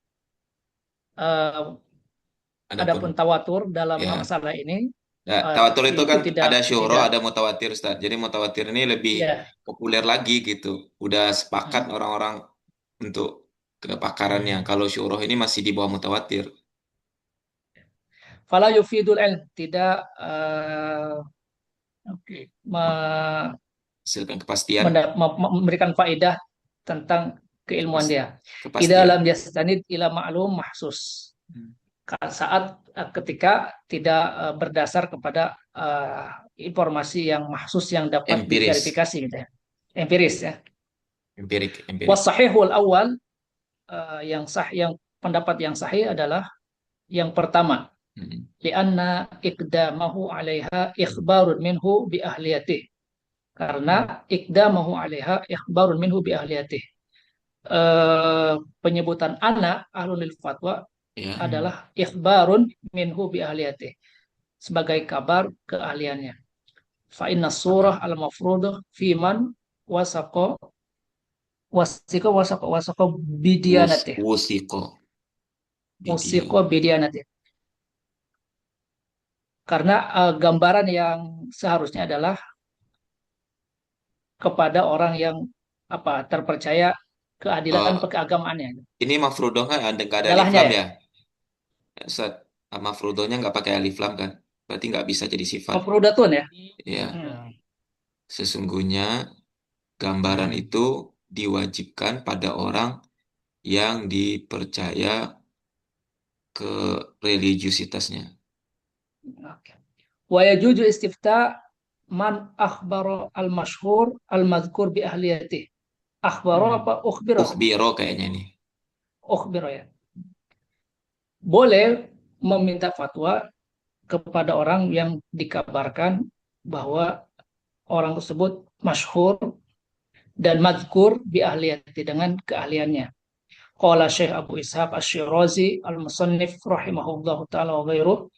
Adapun tawatur dalam Ya. masalah ini Tawatur itu kan ada syuhro, tidak, ada mutawatir, Ustaz. Jadi mutawatir ini lebih ya. populer lagi gitu. Udah sepakat orang-orang untuk kepakarannya. Kalau syuhro ini masih di bawah mutawatir. Fala yufidul ilm, tidak Hasilkan kepastian. memberikan faedah tentang keilmuan dia. Kepastian. Idza lam yastanid ila ma'lum mahsus. Saat ketika tidak berdasar kepada informasi yang mahsus yang dapat diverifikasi gitu ya. Empiris ya. Empirik. Wasahih wal awal, yang pendapat yang sahih adalah yang pertama. Lianna iqdamahu 'alaiha ikhbarun minhu bi ahliyatih. Karena iqdamahu 'alaiha ikhbarun minhu bi ahliyatih. Penyebutan anak ahlul fatwa adalah ikhbarun minhu bi ahliyatih, sebagai kabar keahliannya. Fa inna surah al-mafrudah fi man wasaqo bidianatih. Wasiqo bidianatih. Karena gambaran yang seharusnya adalah kepada orang yang terpercaya keadilan Oh, keagamaannya. ini mafrudoh kan nggak ada alif Salahnya lam ya. ya? Ustaz, mafrudohnya nggak pakai alif lam kan? Berarti nggak bisa jadi sifat. Mafrudatun ya. Ya, Hmm. sesungguhnya gambaran itu diwajibkan pada orang yang dipercaya ke religiusitasnya. Oke. Wa yajuju istifta man akhbaro al-mashhur al-madhkur bi ahliyatih. Akhbaro apa ukhbiro? Ukhbiro kayaknya ini. Ukhbiro ya. Boleh meminta fatwa kepada orang yang dikabarkan bahwa orang tersebut masyhur dan madhkur bi ahliyati dengan keahliannya. Qala Syekh Abu Ishaq Asy-Syirazi al-Musannif rahimahullahu taala wa ghairuh.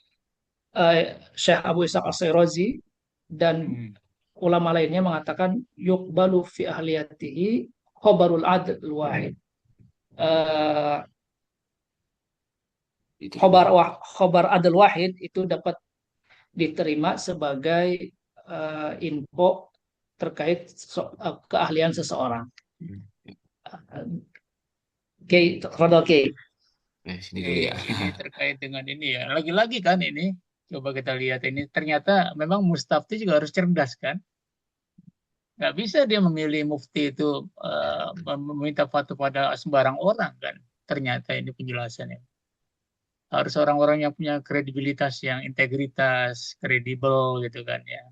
Syekh Abu Ishaq Asy-Syirazi dan ulama lainnya mengatakan yuqbalu fi ahliyatihi khabarul adl wahid. Itu. Khabar adl wahid itu dapat diterima sebagai info terkait keahlian seseorang. Oke, oke. Sini dulu ya. Ini terkait dengan ini ya. Lagi-lagi kan ini, coba kita lihat ini. Ternyata memang mustafti juga harus cerdas kan. Nggak bisa dia memilih mufti itu meminta fatwa pada sembarang orang kan. Ternyata ini penjelasannya. Harus orang-orang yang punya kredibilitas, yang integritas, kredibel gitu kan ya.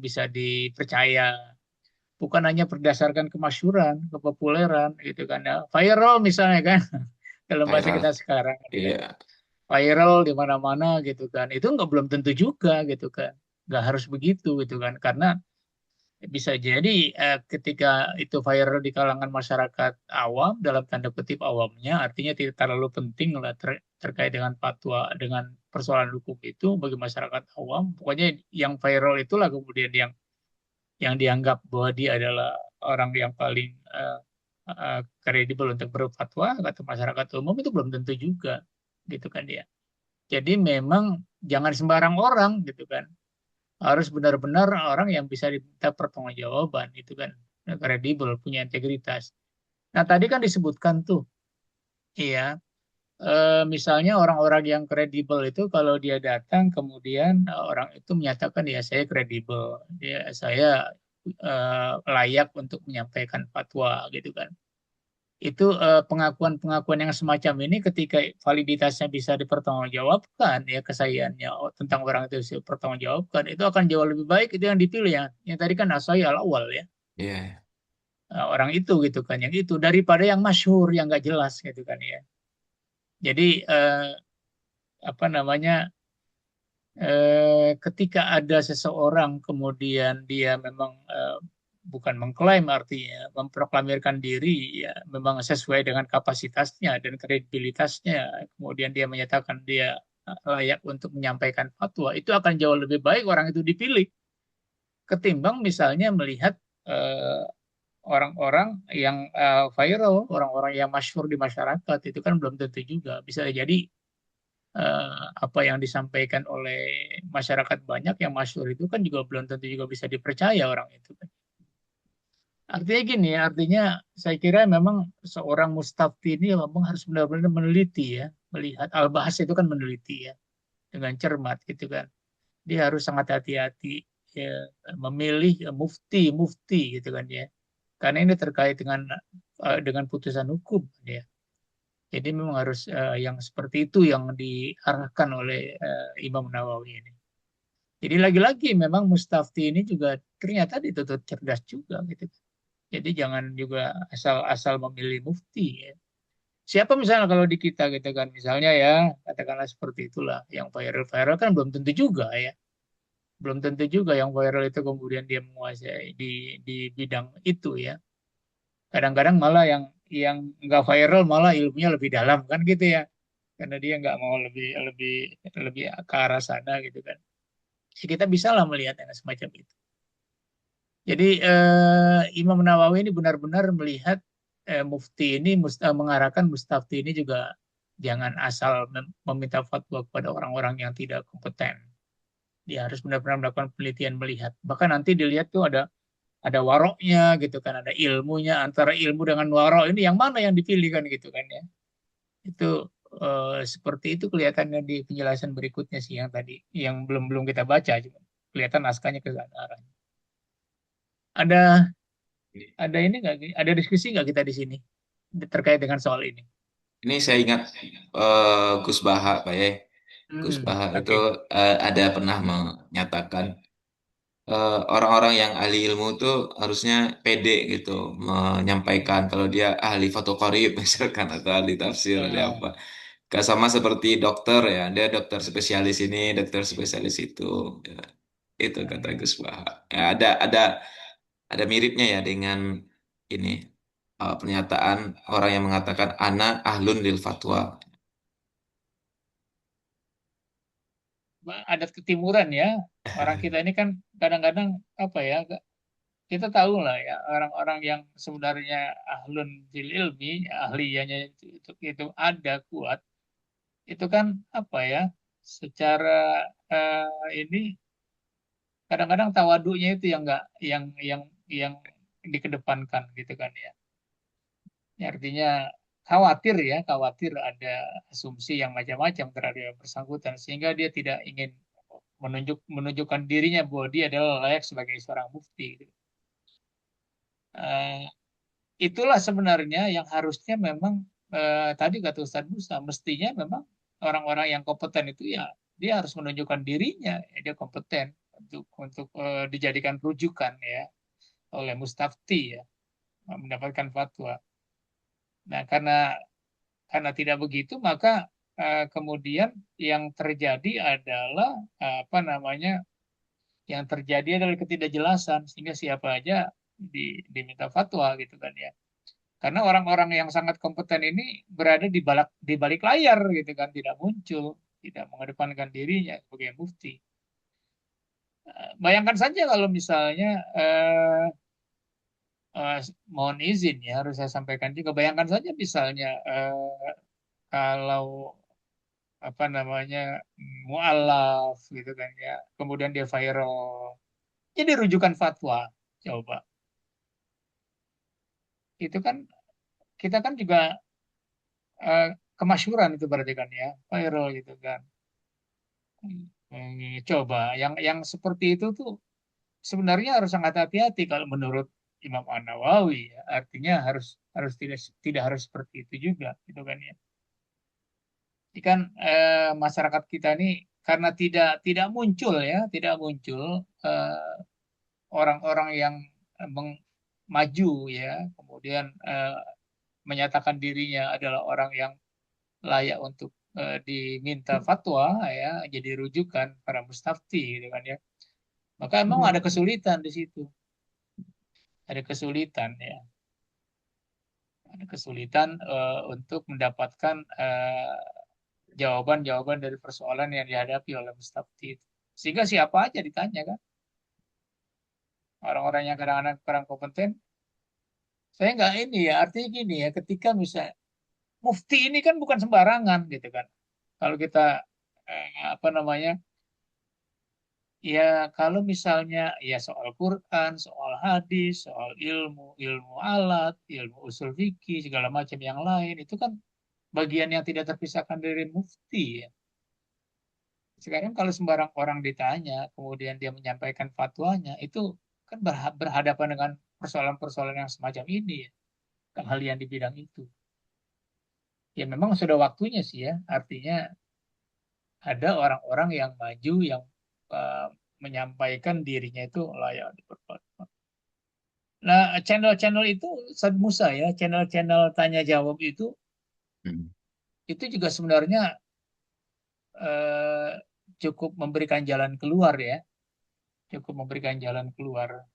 Bisa dipercaya. Bukan hanya berdasarkan kemasyhuran, kepopuleran gitu kan ya. Viral misalnya kan. Dalam bahasa Viral. kita sekarang. Iya. Viral di mana-mana gitu kan. Itu nggak belum tentu juga gitu kan. Nggak harus begitu gitu kan. Karena bisa jadi ketika itu viral di kalangan masyarakat awam, dalam tanda kutip awamnya, artinya tidak terlalu penting lah terkait dengan fatwa, dengan persoalan hukum itu bagi masyarakat awam. Pokoknya yang viral itulah kemudian yang dianggap bahwa dia adalah orang yang paling kredibel untuk berfatwa kata masyarakat umum, itu belum tentu juga gitu kan dia. Jadi memang jangan sembarang orang gitu kan. Harus benar-benar orang yang bisa diminta pertanggungjawaban itu kan, kredibel, punya integritas. Nah, tadi kan disebutkan tuh, iya, misalnya orang-orang yang kredibel itu kalau dia datang kemudian orang itu menyatakan ya saya kredibel, ya saya layak untuk menyampaikan fatwa gitu kan. Itu pengakuan-pengakuan yang semacam ini ketika validitasnya bisa dipertanggungjawabkan ya kesahihannya tentang orang itu bisa dipertanggungjawabkan, itu akan jauh lebih baik itu yang dipilih ya. Yang tadi kan asai al awal ya. Iya. Orang itu gitu kan yang itu daripada yang masyhur yang nggak jelas gitu kan ya. Jadi apa namanya ketika ada seseorang kemudian dia memang bukan mengklaim artinya memproklamirkan diri ya memang sesuai dengan kapasitasnya dan kredibilitasnya kemudian dia menyatakan dia layak untuk menyampaikan fatwa, itu akan jauh lebih baik orang itu dipilih ketimbang misalnya melihat eh, orang-orang yang viral, orang-orang yang masyhur di masyarakat itu kan belum tentu juga bisa jadi apa yang disampaikan oleh masyarakat banyak yang masyhur itu kan juga belum tentu juga bisa dipercaya orang itu kan. Artinya gini, artinya saya kira memang seorang mustafti ini memang harus benar-benar meneliti ya, melihat al-bahas itu kan meneliti ya, dengan cermat gitu kan. Dia harus sangat hati-hati ya, memilih mufti gitu kan ya. Karena ini terkait dengan putusan hukum ya. Jadi memang harus yang seperti itu yang diarahkan oleh Imam Nawawi ini. Jadi lagi-lagi memang mustafti ini juga ternyata dituntut cerdas juga gitu. Jadi jangan juga asal-asal memilih mufti ya. Siapa misalnya kalau di kita gitu kan, misalnya ya katakanlah seperti itulah, yang viral-viral kan belum tentu juga ya. Belum tentu juga yang viral itu kemudian dia menguasai di bidang itu ya. Kadang-kadang malah yang nggak viral malah ilmunya lebih dalam kan gitu ya. Karena dia nggak mau lebih lebih lebih ke arah sana gitu kan. Jadi kita bisa lah melihat yang semacam itu. Jadi Imam Nawawi ini benar-benar melihat mufti ini mengarahkan mustafti ini juga Jangan asal meminta fatwa kepada orang-orang yang tidak kompeten. Dia harus benar-benar melakukan penelitian melihat. Bahkan nanti dilihat tuh ada waroknya gitu kan, ada ilmunya, antara ilmu dengan warok ini yang mana yang dipilih kan gitu kan ya. Itu seperti itu kelihatannya di penjelasan berikutnya sih yang tadi, yang belum belum kita baca, cuma kelihatan naskahnya ke sana arahnya. Ada ada ini nggak? Ada diskusi nggak kita di sini terkait dengan soal ini? Ini saya ingat Gus Baha, Pak ya. Gus Baha itu Oke. ada pernah menyatakan orang-orang yang ahli ilmu itu harusnya pede gitu menyampaikan kalau dia ahli fotokopi misalkan atau ahli tafsir ahli Eh, apa. Gak sama seperti dokter ya, dia dokter spesialis ini, dokter spesialis itu. Ya, itu kata hmm. Gus Baha. Ya, ada miripnya ya dengan ini pernyataan orang yang mengatakan ana ahlun lil fatwa. Adat ketimuran ya, orang kita ini kan kadang-kadang apa ya, kita tahu lah ya, orang-orang yang sebenarnya ahlun fil ilmi, ahliannya itu ada kuat, itu kan apa ya, secara ini kadang-kadang tawadunya itu yang enggak, yang dikedepankan gitu kan ya. Ya, artinya khawatir ada asumsi yang macam-macam terhadap yang bersangkutan, sehingga dia tidak ingin menunjukkan dirinya bahwa dia adalah layak sebagai seorang mufti gitu. Eh, itulah sebenarnya yang harusnya memang, tadi kata Ustadz Musa, mestinya memang orang-orang yang kompeten itu ya dia harus menunjukkan dirinya, ya, dia kompeten untuk dijadikan rujukan ya oleh mustafti ya, mendapatkan fatwa. Nah, karena tidak begitu, maka kemudian yang terjadi adalah apa namanya, yang terjadi adalah ketidakjelasan, sehingga siapa aja diminta fatwa gitu kan ya. Karena orang-orang yang sangat kompeten ini berada di balik layar gitu kan, tidak muncul, tidak mengedepankan dirinya sebagai mufti. Bayangkan saja kalau misalnya eh, mohon izin ya, harus saya sampaikan juga, bayangkan saja misalnya kalau apa namanya, mualaf gitu kan ya, kemudian dia viral, jadi rujukan fatwa, coba itu kan, kita kan juga eh, kemasyhuran itu berarti kan ya, viral gitu kan. Coba yang seperti itu tuh sebenarnya harus sangat hati-hati kalau menurut Imam An-Nawawi ya. Artinya harus harus tidak tidak harus seperti itu juga gitu kan ya. Ini kan masyarakat kita ini karena tidak muncul ya, tidak muncul orang-orang yang maju ya, kemudian menyatakan dirinya adalah orang yang layak untuk diminta fatwa ya, jadi rujukan para mustafti gitu kan ya. Maka emang ada kesulitan di situ, ada kesulitan ya, ada kesulitan untuk mendapatkan jawaban-jawaban dari persoalan yang dihadapi oleh mustafti itu. Sehingga siapa aja ditanya kan, orang-orang yang kadang-kadang kurang kompeten. Saya nggak ini ya, artinya gini ya, ketika misalnya mufti ini kan bukan sembarangan gitu kan. Kalau kita apa namanya, ya kalau misalnya ya soal Quran, soal hadis, soal ilmu, ilmu alat, ilmu usul fikih, segala macam yang lain, itu kan bagian yang tidak terpisahkan dari mufti ya. Sekarang kalau sembarang orang ditanya, kemudian dia menyampaikan fatwanya, itu kan berhadapan dengan persoalan-persoalan yang semacam ini ya, keahlian di bidang itu. Ya memang sudah waktunya sih ya, artinya ada orang-orang yang maju yang eh, menyampaikan dirinya itu layak diperfatwa. Nah, channel-channel itu, Ustadz Musa ya, channel-channel tanya jawab Hmm. itu juga sebenarnya eh, cukup memberikan jalan keluar ya, cukup memberikan jalan keluar.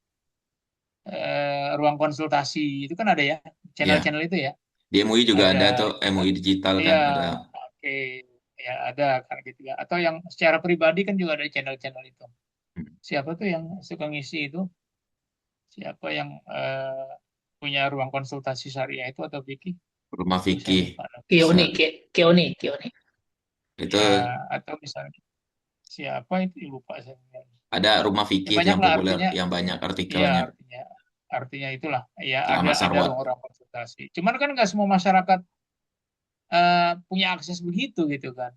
Ruang konsultasi itu kan ada ya, Ya, channel-channel itu ya, di MUI juga ada ada tuh MUI digital ya, kan ada. oke, ya ada kan gitu ya. Atau yang secara pribadi kan juga ada channel-channel itu. Hmm. Siapa tuh yang suka ngisi itu? Siapa yang punya ruang konsultasi syariah itu atau fikih? Rumah saya fikih. lupa namanya. Kioni, Sa- Kioni. Itu Ya, atau misalnya siapa itu lupa saya. ada rumah Ya fikih banyak yang lah populer, artinya. yang banyak Iya, artikelnya. artinya itulah. Ya Kayak Ahmad ada Sarwat. ruang-ruang konsultasi. Cuman kan nggak semua masyarakat punya akses begitu gitu kan,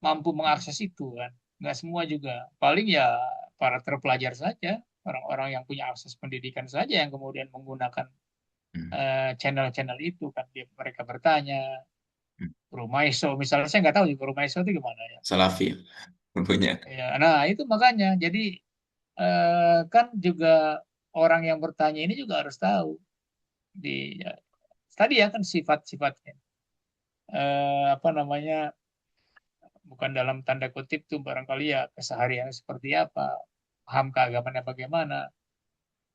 mampu mengakses itu kan, nggak semua juga. Paling ya para terpelajar saja, orang-orang yang punya akses pendidikan saja yang kemudian menggunakan Hmm. channel-channel itu kan. Mereka bertanya. Hmm. Rumaiso misalnya, saya nggak tahu juga Rumaiso itu gimana ya. Salafi punya. Ya, nah itu makanya. Jadi kan juga orang yang bertanya ini juga harus tahu di ya, tadi ya kan sifat-sifatnya, apa namanya, bukan dalam tanda kutip tuh barangkali ya keseharian seperti apa, paham keagamannya bagaimana,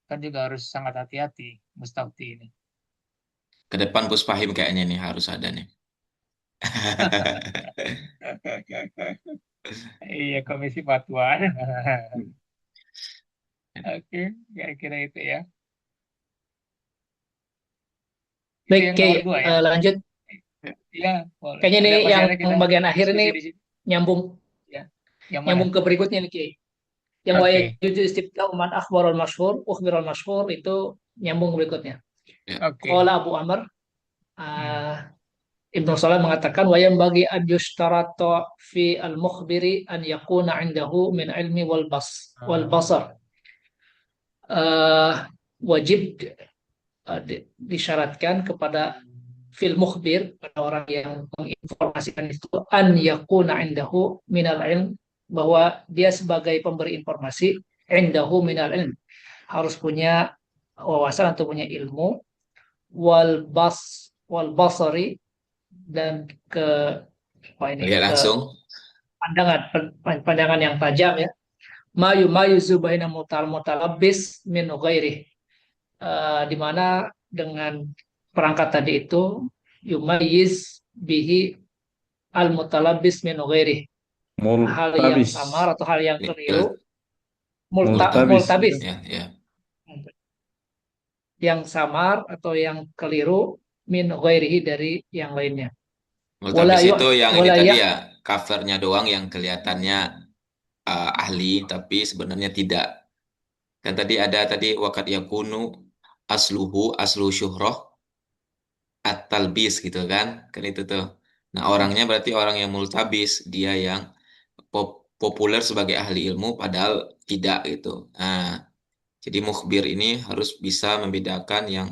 kan juga harus sangat hati-hati Mustafti ini. Ke depan Puspahim kayaknya nih harus ada nih. Iya, komisi fatwa. Oke, kira-kira itu ya. Itu Baik, yang Ki, nomor 2 ya. lanjut. Iya, boleh. Kayaknya ini Masih yang ada kita bagian akhir ini diskusi di sini. nyambung Ya. Yang mana? nyambung ke berikutnya nih, Ki. Yang wa Oke. yajuzu istiftahu man akhbarul masyhur, ukhbirul masyhur itu nyambung ke berikutnya. Ya. Oke. Qala Abu Amr, Hmm. Ibnu Salam mengatakan wa bagi an yushtarata fi al-mukhbiri an yakuna indahu min ilmi wal basar. Eh, wajib disyaratkan kepada fil mukhbir, pada orang yang menginformasikan itu, an yakuna indahu minal ilm, bahwa dia sebagai pemberi informasi, indahu minal ilm, harus punya wawasan atau punya ilmu, wal basari, dan ke apa ini, Lihat ke langsung. pandangan yang tajam ya. Mayu zubaina mutalabbis min ghairi, di mana dengan perangkat tadi itu yumayyiz bihi al mutalabbis min ghairi, hal yang Multabis. samar atau hal yang Il- keliru, Multabis. multabis, Ya, ya. yang samar atau yang keliru, min ghairihi, dari yang lainnya. Wala Multabis yu itu yang ini wala tadi ya ya, covernya doang yang kelihatannya ahli, tapi sebenarnya tidak. Kan tadi ada tadi wakat yakunu aslu syuhroh at-talbis gitu kan. Kan itu tuh. Nah, orangnya berarti orang yang multabis, dia yang populer sebagai ahli ilmu padahal tidak gitu. Nah, jadi mukhbir ini harus bisa membedakan yang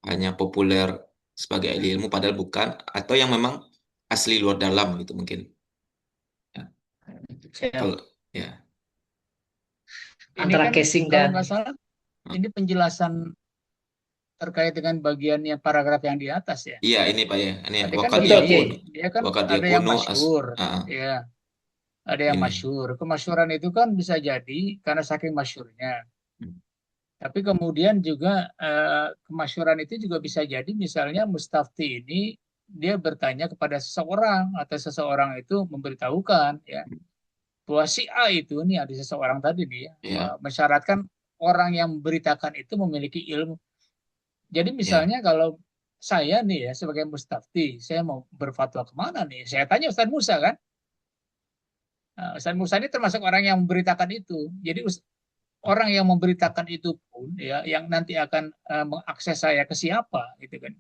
hanya populer sebagai ahli ilmu padahal bukan, atau yang memang asli luar dalam gitu mungkin. Ya, kalau ya. Ini antara kan casing kalau dan nggak salah, ini penjelasan terkait dengan bagiannya paragraf yang di atas ya. Iya, ini Pak ya. Ini Tadi kan wakat betul, begini, Ki. yakun. dia kan Wakat ada yang yakunu masyhur, ah, ya, ada yang ini. masyhur. Kemasyhuran itu kan bisa jadi karena saking masyhurnya. Hmm. Tapi kemudian juga kemasyhuran itu juga bisa jadi misalnya Mustafti ini dia bertanya kepada seseorang atau seseorang itu memberitahukan ya bahwa si A itu nih, ada seseorang tadi nih ya, Ya, mensyaratkan orang yang memberitakan itu memiliki ilmu. Jadi ya, misalnya kalau saya nih ya sebagai Mustafti, saya mau berfatwa kemana nih? Saya tanya Ustaz Musa kan. Nah, Ustaz Musa ini termasuk orang yang memberitakan itu. Jadi orang yang memberitakan itu pun ya yang nanti akan mengakses saya ke siapa gitu kan.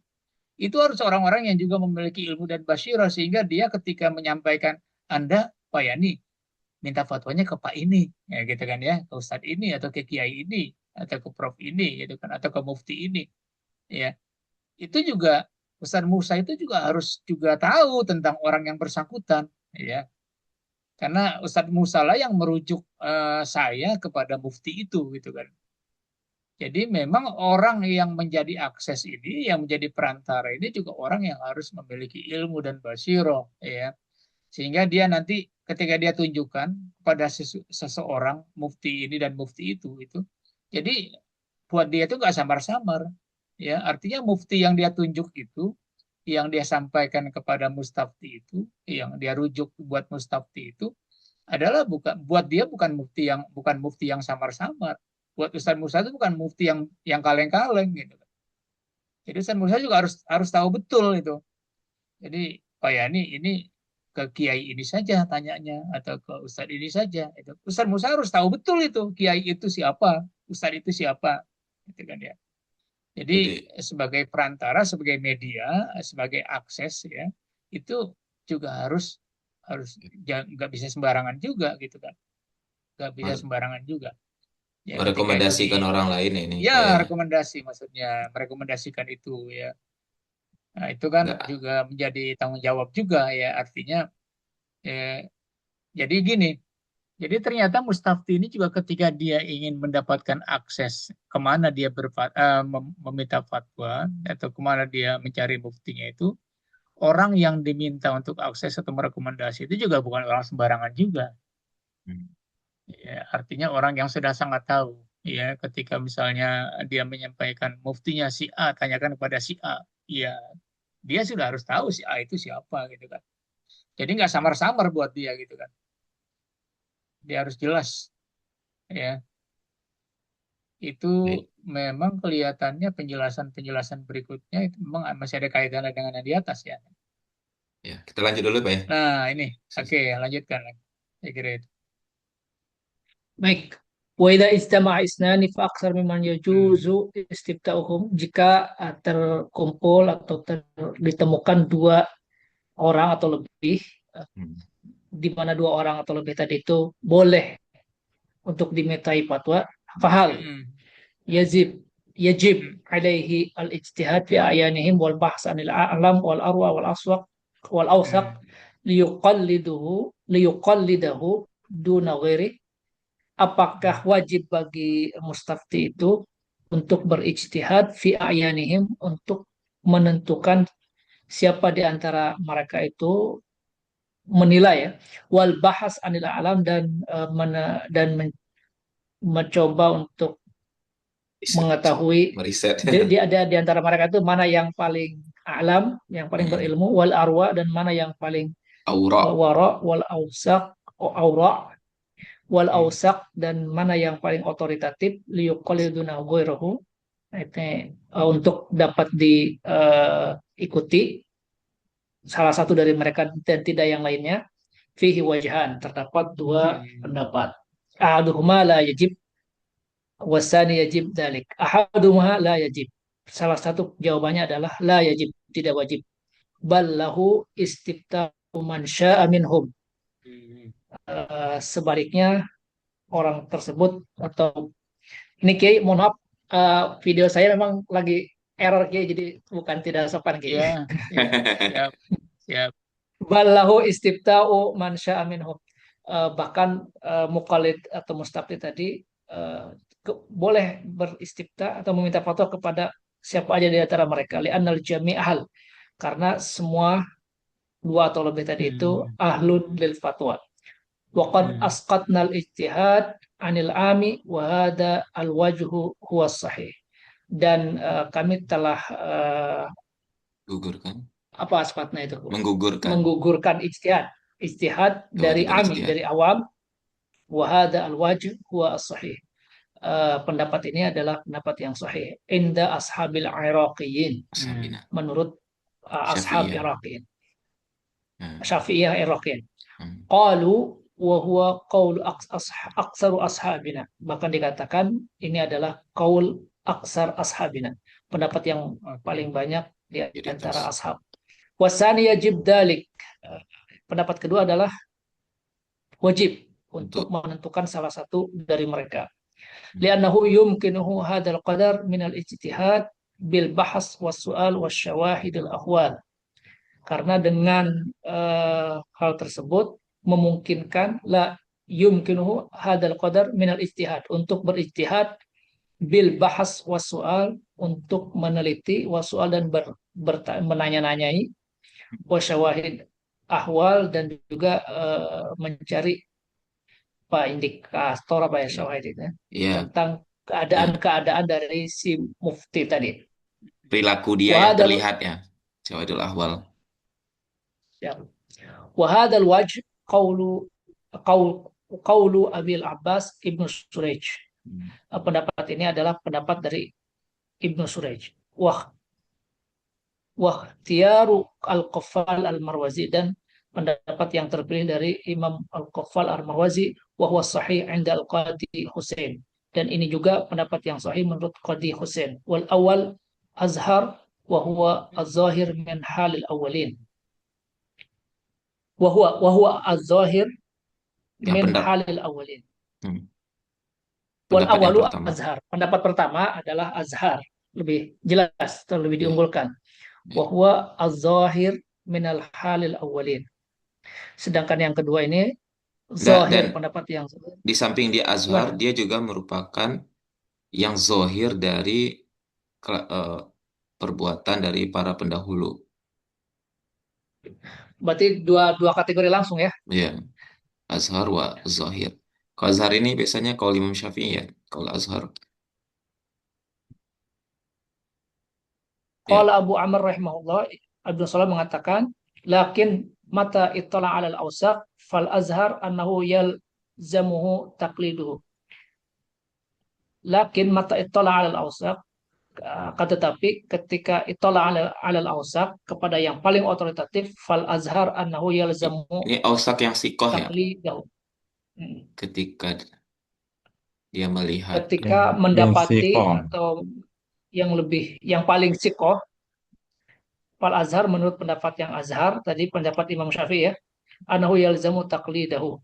Itu harus orang-orang yang juga memiliki ilmu dan basyirah, sehingga dia ketika menyampaikan, Anda Pak Yani minta fatwanya ke Pak ini ya gitu kan ya, ke Ustadz ini atau ke Kiai ini atau ke Prof ini gitu kan, atau ke Mufti ini ya. Itu juga Ustadz Musa itu juga harus juga tahu tentang orang yang bersangkutan ya. Karena Ustadz Musa lah yang merujuk saya kepada Mufti itu gitu kan. Jadi memang orang yang menjadi akses ini, yang menjadi perantara ini juga orang yang harus memiliki ilmu dan basiro, ya. Sehingga dia nanti ketika dia tunjukkan pada seseorang mufti ini dan mufti itu, jadi buat dia itu nggak samar-samar, ya. Artinya mufti yang dia tunjuk itu, yang dia sampaikan kepada mustafti itu, yang dia rujuk buat mustafti itu, adalah bukan buat dia, bukan mufti yang samar-samar. Buat Ustaz Musa itu bukan mufti yang kaleng-kaleng gitu. Jadi Ustaz Musa juga harus tahu betul itu. Jadi oh ya ini ke kiai ini saja tanyanya atau ke ustadz ini saja. Itu Ustadz Musa harus tahu betul itu kiai itu siapa, ustadz itu siapa, gitu kan ya. Jadi Jadi sebagai perantara, sebagai media, sebagai akses ya, itu juga harus harus nggak bisa sembarangan juga gitu kan, nggak bisa sembarangan juga. Ya ketika itu merekomendasikan orang lain ini ya kayak rekomendasi maksudnya merekomendasikan itu ya. Nah, itu kan nggak. juga menjadi tanggung jawab juga ya artinya jadi gini, jadi ternyata Mustafti ini juga ketika dia ingin mendapatkan akses kemana dia meminta fatwa atau kemana dia mencari muftinya itu, orang yang diminta untuk akses atau merekomendasi itu juga bukan orang sembarangan juga. Hmm. Ya, artinya orang yang sudah sangat tahu. Ya, ketika misalnya dia menyampaikan muftinya si A, tanyakan kepada si A. Ya, dia sudah harus tahu si A itu siapa gitu kan. Jadi nggak samar-samar buat dia gitu kan. Dia harus jelas ya. Itu Baik. memang kelihatannya penjelasan-penjelasan berikutnya itu memang masih ada kaitannya dengan yang di atas ya. Ya, kita lanjut dulu Pak ya. Nah ini, oke lanjutkan. Saya kira itu. Baik. Wa idza istama'a isnani fa aktsar mimman yajuzu istifta'uhum, jika terkumpul atau ditemukan dua orang atau lebih, Hmm. di mana dua orang atau lebih tadi itu boleh untuk dimintai fatwa, fahal yajib yajib alaihi al-ijtihad fi ayanihim wal bahs anil a'lam wal arwa wal aswaq wal awsaq liyuqallidahu duna ghairi. Apakah wajib bagi mustafti itu untuk berijtihad fi ayanihim, untuk menentukan siapa di antara mereka itu, menilai ya, wal bahas anil alam, dan mencoba untuk mengetahui Meriset. di antara mereka itu mana yang paling alam, yang paling berilmu, wal arwa, dan mana yang paling Aura. wara, wal ausaq, aura, wal ausaq, dan mana yang paling otoritatif, liyuqalliduna ghairahu, untuk dapat diikuti salah satu dari mereka dan tidak yang lainnya. Fihi wajhan, terdapat dua pendapat. Ahaduhuma la yajib wasani yajib dalik. Ahaduhuma la yajib. Salah satu jawabannya adalah la yajib, tidak wajib. Bal lahu istifta'u man sya'a minhum. Sebaliknya, orang tersebut, atau ini Kiai, mohon maaf, video saya memang lagi error Kiai, jadi bukan tidak sopan Kiai. Ya, siap, siap. Ballahu istifta'u man sya'a minhum. Bahkan muqallid atau mustafti tadi boleh beristifta atau meminta fatwa kepada siapa aja di antara mereka. Li'annal jami' ahl. Karena semua dua atau lebih tadi itu ahlun lil fatwa. Wa qad asqatnal ijtihad anil ami wa hadha al wajhu huwa sahih. Dan kami telah Gugurkan. apa asqatna itu? Menggugurkan. Menggugurkan ijtihad dari ami, ijtihad. dari awam. Wa hadha al wajh huwa sahih. Pendapat ini adalah pendapat yang sahih inda ashabil iraqiyin, menurut ashab Iraqiyin, Syafi'iyah Iraqiyin. Qalu wa huwa qaul aksaru ashabina, bahkan dikatakan ini adalah qaul aksar ashabina, pendapat yang paling banyak di antara ashab. Wasani yajib dalik, pendapat kedua adalah wajib untuk menentukan salah satu dari mereka. Li'annahu yumkinuhu hadzal qadar min al-ijtihad bil bahs was su'al was syawahid al ahwal. Karena dengan hal tersebut memungkinkan, la yumkinuhu hadzal qadar min al-ijtihad, untuk berijtihad, bil bahs was su'al, untuk meneliti, was su'al, dan menanya-nanyai, was syawahid ahwal, dan juga mencari indikator apa ya, syawahid itu tentang keadaan-keadaan dari si mufti tadi. Perilaku dia yang terlihat ya. Syawahidul ahwal. Ya. Wa hadzal wajh qaulu Abil Abbas Ibnu Surayj. Pendapat ini adalah pendapat dari Ibnu Surayj. Tiaru al-Qaffal al-Marwazi, dan pendapat yang terpilih dari Imam al-Qaffal al-Marwazi, huwa sahih 'inda al-Qadi Husain. Dan ini juga pendapat yang sahih menurut Qadi Husain. Wal awal azhar wa huwa az-zahir min halil awwalin. Wa huwa az-zahir Yang min pendapat halil awwalin. hmm, Wal pendapat yang awalu pertama. azhar. Pendapat pertama adalah azhar, lebih jelas atau lebih Ya, diunggulkan. ya. Wa huwa az-zahir min al-halil awwalin. Sedangkan yang kedua ini Dan zahir, pendapat yang di samping dia azhar, gimana? dia juga merupakan yang zohir dari perbuatan dari para pendahulu. Berarti dua kategori langsung ya. Ya, azhar wa zohir. Kalau azhar ini biasanya kalau Imam Syafi'i ya, kalau azhar. Ya, Qala Abu Amr rahimahullah, Abdul Salam mengatakan, lakin mata ittala 'ala al-awsaq fal azhar annahu yalzamuhu taqliduhu. Lakin mata ittala 'ala al-awsaq, akan tetapi ketika ittala 'ala al-awsaq, kepada yang paling otoritatif, fal azhar annahu yalzamuhu ini ausak yang sikoh ya, taqlidahu. Hmm. ketika dia melihat. Ketika yang mendapati siko. atau yang paling sikoh, fal azhar, menurut pendapat yang azhar tadi, pendapat Imam Syafi'i ya, anahu yalzamu taqlidahu,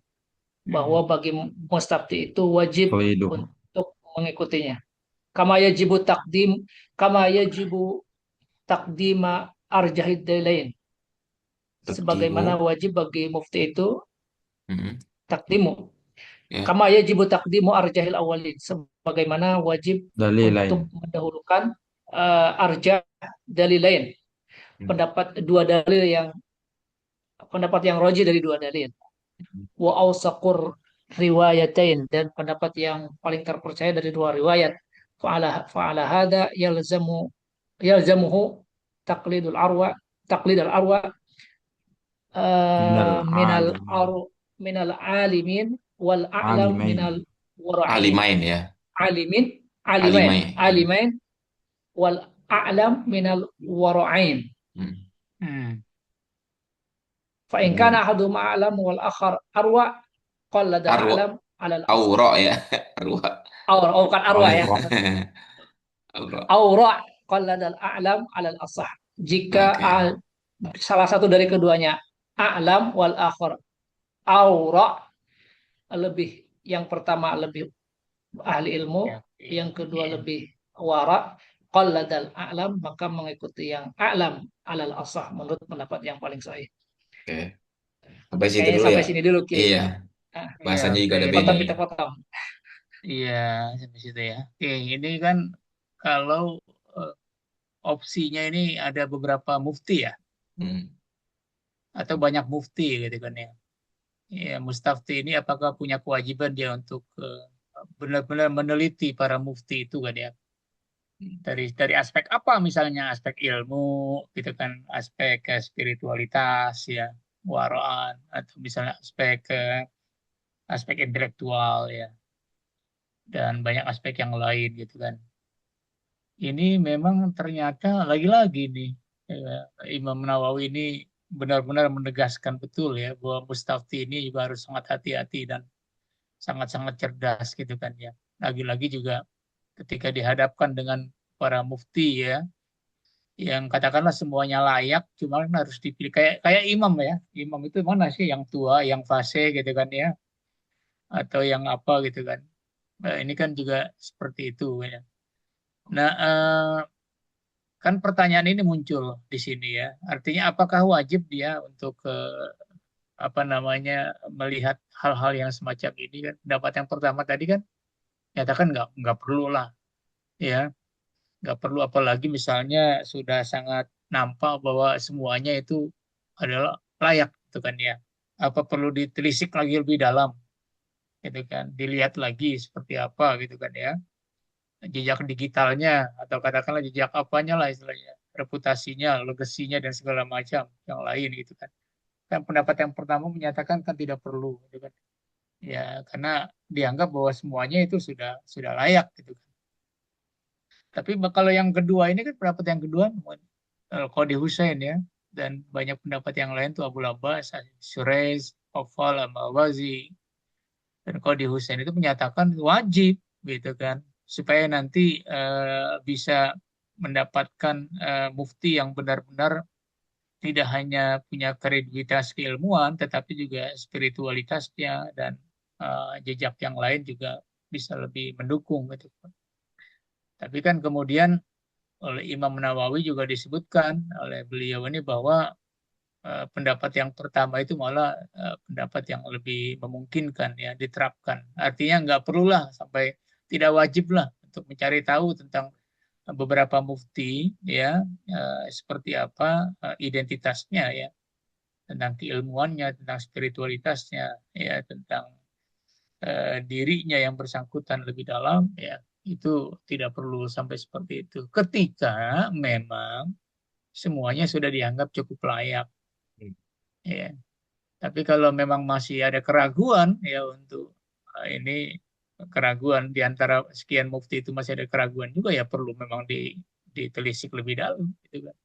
bahwa bagi mustafti itu wajib Kelidu. untuk mengikutinya. Kama yajibu takdim, kama yajibu takdima arjahid dalain. Sebagaimana Takdimu. wajib bagi mufti itu Hmm, takdimu. ya. Kama yajibu takdimu arjahil awalin. Sebagaimana wajib Dalil untuk lain. mendahulukan arjah dalilain. Pendapat yang roji dari dua dalil. Wa awsaqur riwayatain, dan pendapat yang paling terpercaya dari dua riwayat. Fa'ala hada yalzamuhu taqlid al arwa Minal minal alimin. minal alimin wal a'lam Alimain. minal wara'in. Alimain ya, Alimin, alimai. alimain wal a'lam minal wara'in. Hmm. Fa in kana ahaduhum a'lam wal akhar arwa, qallada Arwa, a'lam 'ala al-asah. auro ya, arwa. Bukan arwa ya. Auro. Aura qallada al-a'lam 'ala al-asah. Jika Oke. salah satu dari keduanya a'lam wal akhar aura, lebih yang pertama lebih ahli ilmu, yang kedua lebih wara, qalladal a'lam, maka mengikuti yang a'lam 'alal asah menurut pendapat yang paling sahih. Oke. Sampai situ Kayaknya dulu sampai ya. sini dulu Ki. Iya, Nah, bahasanya juga ada oke. beda potong ya. kita potong. Iya, sampai situ ya. Oke, ini kan kalau opsinya ini ada beberapa mufti ya, Hmm. atau banyak mufti gitu kan ya. Ya, mustafti ini apakah punya kewajiban dia untuk benar-benar meneliti para mufti itu kan ya. Dari aspek apa, misalnya aspek ilmu gitu kan, aspek spiritualitas ya, waraan, atau misalnya aspek intelektual ya, dan banyak aspek yang lain gitu kan. Ini memang ternyata lagi-lagi nih, Imam Nawawi ini benar-benar menegaskan betul ya bahwa mustafti ini juga harus sangat hati-hati dan sangat-sangat cerdas gitu kan ya. Lagi-lagi juga ketika dihadapkan dengan para mufti ya, yang katakanlah semuanya layak, cuma kan harus dipilih kayak kayak imam ya. Imam itu mana sih yang tua, yang fase gitu kan ya, atau yang apa gitu kan. Nah, ini kan juga seperti itu ya. Nah, kan pertanyaan ini muncul di sini ya. Artinya apakah wajib dia untuk apa namanya melihat hal-hal yang semacam ini kan? Pendapat yang pertama tadi kan nyatakan nggak perlu lah ya, nggak perlu, apalagi misalnya sudah sangat nampak bahwa semuanya itu adalah layak gitu kan ya. Apa perlu ditelisik lagi lebih dalam gitu kan? Dilihat lagi seperti apa gitu kan ya, jejak digitalnya atau katakanlah jejak apanya lah istilahnya, reputasinya, legasinya dan segala macam yang lain gitu kan. Dan pendapat yang pertama menyatakan kan tidak perlu gitu kan. Ya karena dianggap bahwa semuanya itu sudah layak gitu kan. Tapi kalau yang kedua ini kan pendapat yang kedua Al-Qadi Husain ya, dan banyak pendapat yang lain tuh Abu Abbas, Surais, Aufal, Al-Mawazi, dan Qadi Husain itu menyatakan wajib gitu kan, supaya nanti bisa mendapatkan mufti yang benar-benar tidak hanya punya kredibilitas keilmuan, tetapi juga spiritualitasnya dan jejak yang lain juga bisa lebih mendukung gitu. Tapi kan kemudian oleh Imam Nawawi juga disebutkan oleh beliau ini bahwa pendapat yang pertama itu malah pendapat yang lebih memungkinkan ya diterapkan. Artinya nggak perlulah sampai tidak wajib lah untuk mencari tahu tentang beberapa mufti ya seperti apa identitasnya ya, tentang keilmuannya, tentang spiritualitasnya ya, tentang dirinya yang bersangkutan lebih dalam ya, itu tidak perlu sampai seperti itu. Ketika memang semuanya sudah dianggap cukup layak ya. Tapi kalau memang masih ada keraguan ya untuk ini, keraguan di antara sekian mufti itu masih ada keraguan juga ya, perlu memang ditelisik lebih dalam gitu kan.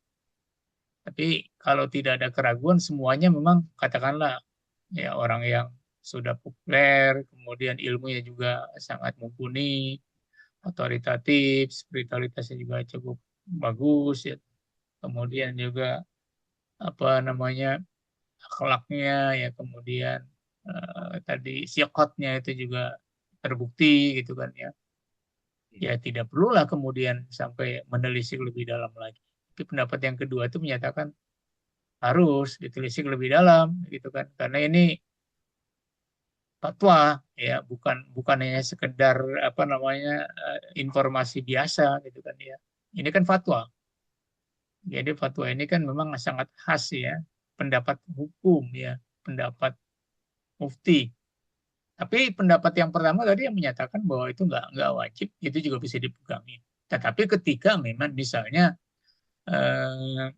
Tapi kalau tidak ada keraguan semuanya memang katakanlah ya orang yang sudah populer, kemudian ilmunya juga sangat mumpuni, otoritatif, spiritualitasnya juga cukup bagus ya. Kemudian juga apa namanya akhlaknya ya, kemudian tadi siqatnya itu juga terbukti gitu kan ya. Ya tidak perlulah kemudian sampai menelisik lebih dalam lagi. Tapi pendapat yang kedua itu menyatakan harus ditelisik lebih dalam gitu kan, karena ini fatwa ya, bukan hanya sekedar apa namanya informasi biasa gitu kan ya. Ini kan fatwa. Jadi fatwa ini kan memang sangat khas ya, pendapat hukum ya, pendapat mufti. Tapi pendapat yang pertama tadi yang menyatakan bahwa itu nggak wajib, itu juga bisa dipegangi. Tetapi ketika memang misalnya eh,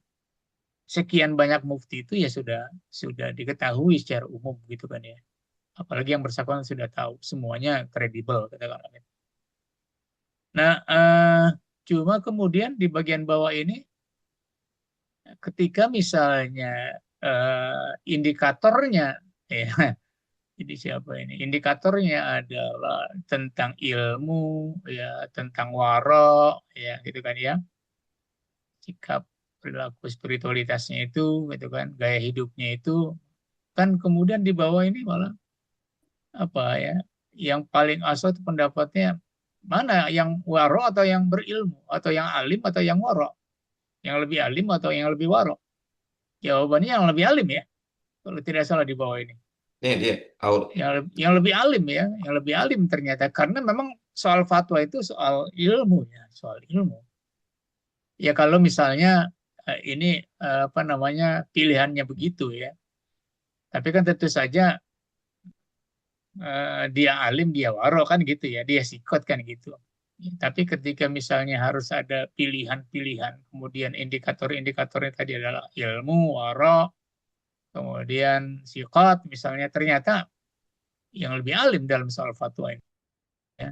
sekian banyak mufti itu ya sudah diketahui secara umum gitu kan ya. Apalagi yang bersangkutan sudah tahu semuanya kredibel katakanlah. Nah, cuma kemudian di bagian bawah ini ketika misalnya indikatornya ya, jadi siapa ini? Indikatornya adalah tentang ilmu ya, tentang waro ya gitu kan ya. Sikap, perilaku, spiritualitasnya itu gitu kan, gaya hidupnya itu kan, kemudian di bawah ini malah apa ya, yang paling asal itu pendapatnya mana, yang waro atau yang berilmu, atau yang alim atau yang waro, yang lebih alim atau yang lebih waro? Jawabannya yang lebih alim ya, kalau tidak salah di bawah ini. Dia Yang lebih alim ya, yang lebih alim ternyata, karena memang soal fatwa itu soal ilmu ya, soal ilmu. Ya kalau misalnya ini apa namanya pilihannya begitu ya, tapi kan tentu saja dia alim, dia waro kan gitu ya, dia sikot kan gitu. Tapi ketika misalnya harus ada pilihan-pilihan, kemudian indikator-indikatornya tadi adalah ilmu, waro, kemudian sikot, misalnya ternyata yang lebih alim dalam soal fatwa ini, ya.